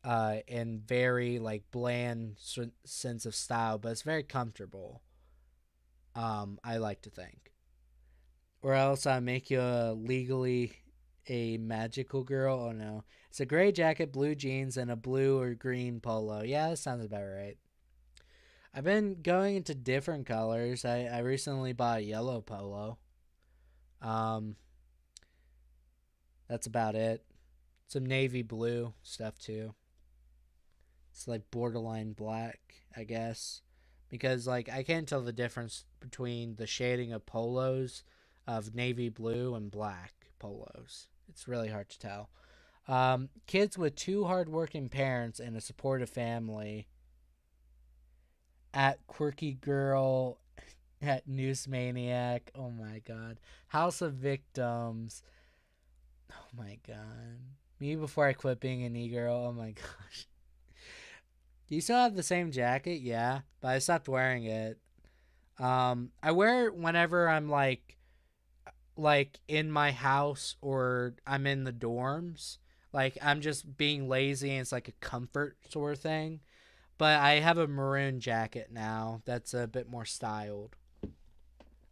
and very like bland sense of style, but it's very comfortable. I like to think. Or else I make you legally a magical girl. Oh no, it's a gray jacket, blue jeans, and a blue or green polo. Yeah, that sounds about right. I've been going into different colors. I recently bought a yellow polo. Um, that's about it. Some navy blue stuff too. It's like borderline black, I guess, because like I can't tell the difference between the shading of polos of navy blue and black polos. It's really hard to tell. Kids with two hardworking parents and a supportive family. At Quirky Girl, at Newsmaniac. Oh my god. House of Victims. Oh my god. Me before I quit being an e-girl. Oh my gosh. Do you still have the same jacket? Yeah, but I stopped wearing it. I wear it whenever I'm like in my house or I'm in the dorms. Like I'm just being lazy and it's like a comfort sort of thing. But I have a maroon jacket now that's a bit more styled.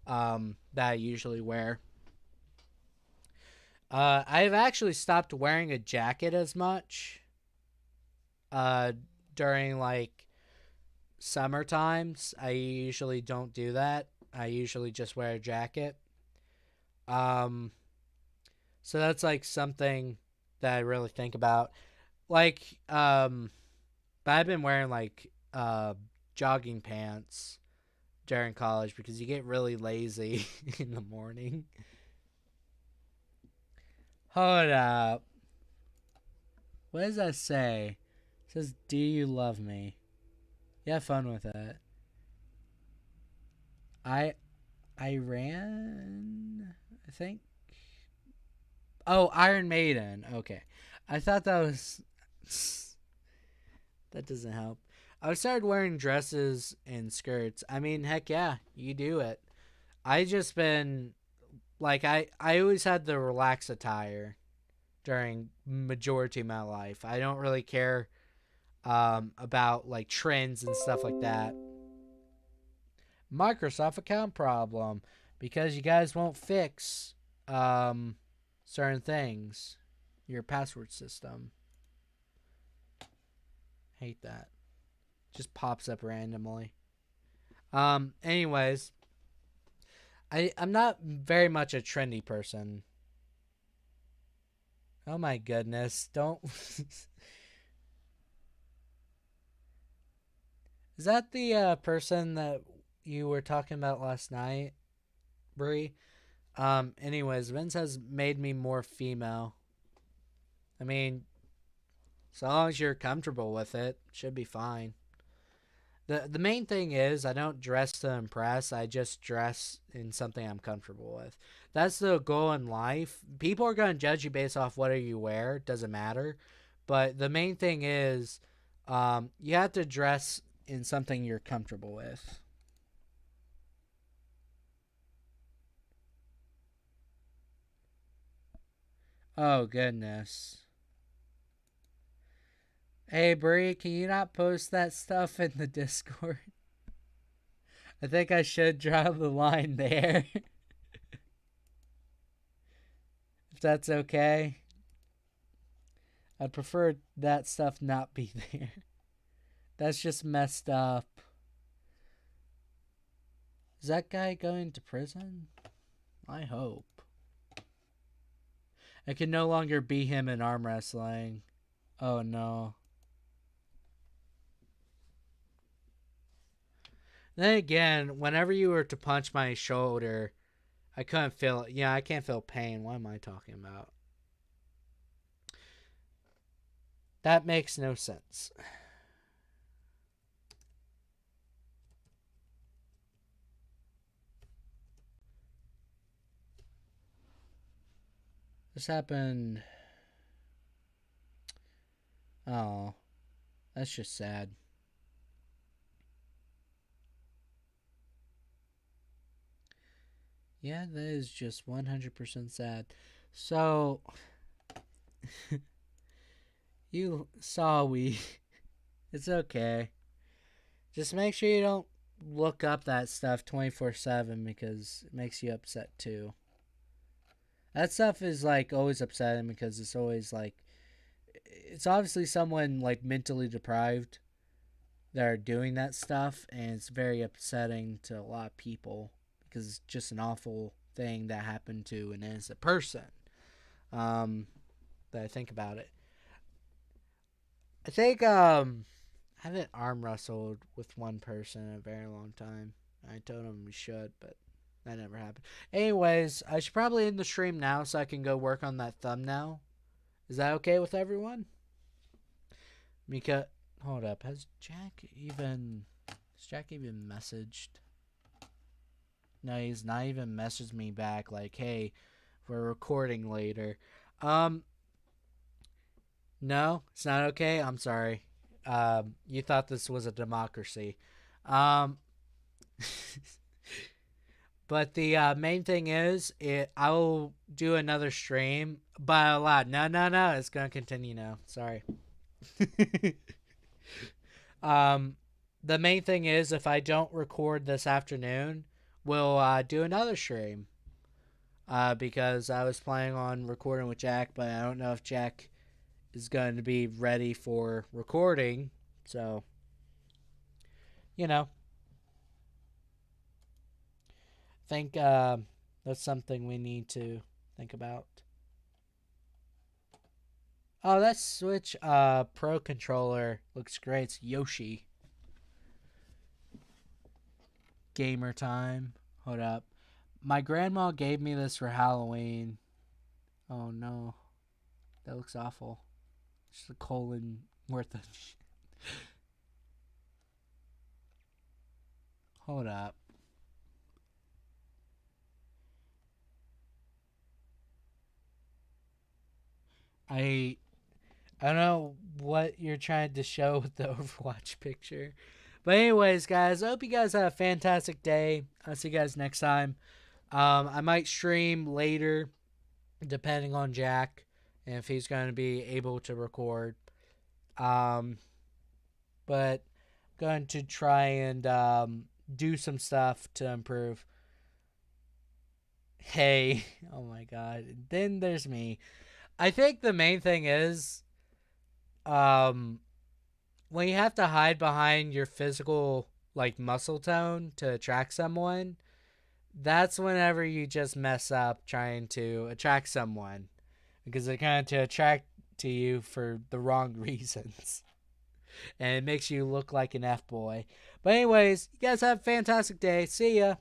That I usually wear. I've actually stopped wearing a jacket as much. During like summer times, I usually don't do that. I usually just wear a jacket. Um, so that's like something that I really think about. Like, but I've been wearing like jogging pants during college because you get really lazy in the morning. Hold up. What does that say? It says, "Do you love me?" You have fun with that. I ran. I think. Oh, Iron Maiden. Okay, I thought that was. That doesn't help. I started wearing dresses and skirts. I mean, heck yeah, you do it. I just been like I always had the relaxed attire. during majority of my life. I don't really care about like trends and stuff like that. Microsoft account problem because you guys won't fix certain things. Your password system. Hate that. Just pops up randomly. Anyways, I'm not very much a trendy person. Oh my goodness. Don't. Is that the person that you were talking about last night, Brie? Anyways, Vince has made me more female. I mean, as long as you're comfortable with it, should be fine. The main thing is I don't dress to impress. I just dress in something I'm comfortable with. That's the goal in life. People are going to judge you based off what you wear. Doesn't matter. But the main thing is you have to dress in something you're comfortable with. Oh, goodness. Hey, Brie, can you not post that stuff in the Discord? I think I should draw the line there. If that's okay. I'd prefer that stuff not be there. That's just messed up. Is that guy going to prison? I hope. I can no longer be him in arm wrestling. Oh no. Then again, whenever you were to punch my shoulder, I couldn't feel it. Yeah, I can't feel pain. What am I talking about? That makes no sense. This happened. Oh, that's just sad. Yeah, that is just 100% sad. So, you saw we. It's okay. Just make sure you don't look up that stuff 24/7 because it makes you upset too. That stuff is like always upsetting because it's always like it's obviously someone like mentally deprived that are doing that stuff, and it's very upsetting to a lot of people because it's just an awful thing that happened to an innocent person. That I think about it. I think I haven't arm wrestled with one person in a very long time. I told him we should, but that never happened. Anyways, I should probably end the stream now so I can go work on that thumbnail. Is that okay with everyone? Mika, hold up. Has Jack even messaged? No, he's not even messaged me back like, hey, we're recording later. No, it's not okay. I'm sorry. You thought this was a democracy. But the main thing is, I will do another stream, but a lot. No, it's gonna continue now. Sorry. The main thing is, if I don't record this afternoon, we'll do another stream. Because I was planning on recording with Jack, but I don't know if Jack is going to be ready for recording. So, you know, I think that's something we need to think about. Oh, that Switch Pro controller looks great. It's Yoshi. Gamer time. Hold up. My grandma gave me this for Halloween. Oh no. That looks awful. Just a colon worth of shit. Hold up. I don't know what you're trying to show with the Overwatch picture. But anyways, guys, I hope you guys have a fantastic day. I'll see you guys next time. I might stream later, depending on Jack. and if he's going to be able to record. Um, but I'm going to try and do some stuff to improve. Hey, oh my god. Then there's me. I think the main thing is um, when you have to hide behind your physical like muscle tone to attract someone, that's whenever you just mess up trying to attract someone because they're going to attract to you for the wrong reasons. And it makes you look like an F boy. But anyways, you guys have a fantastic day. See ya.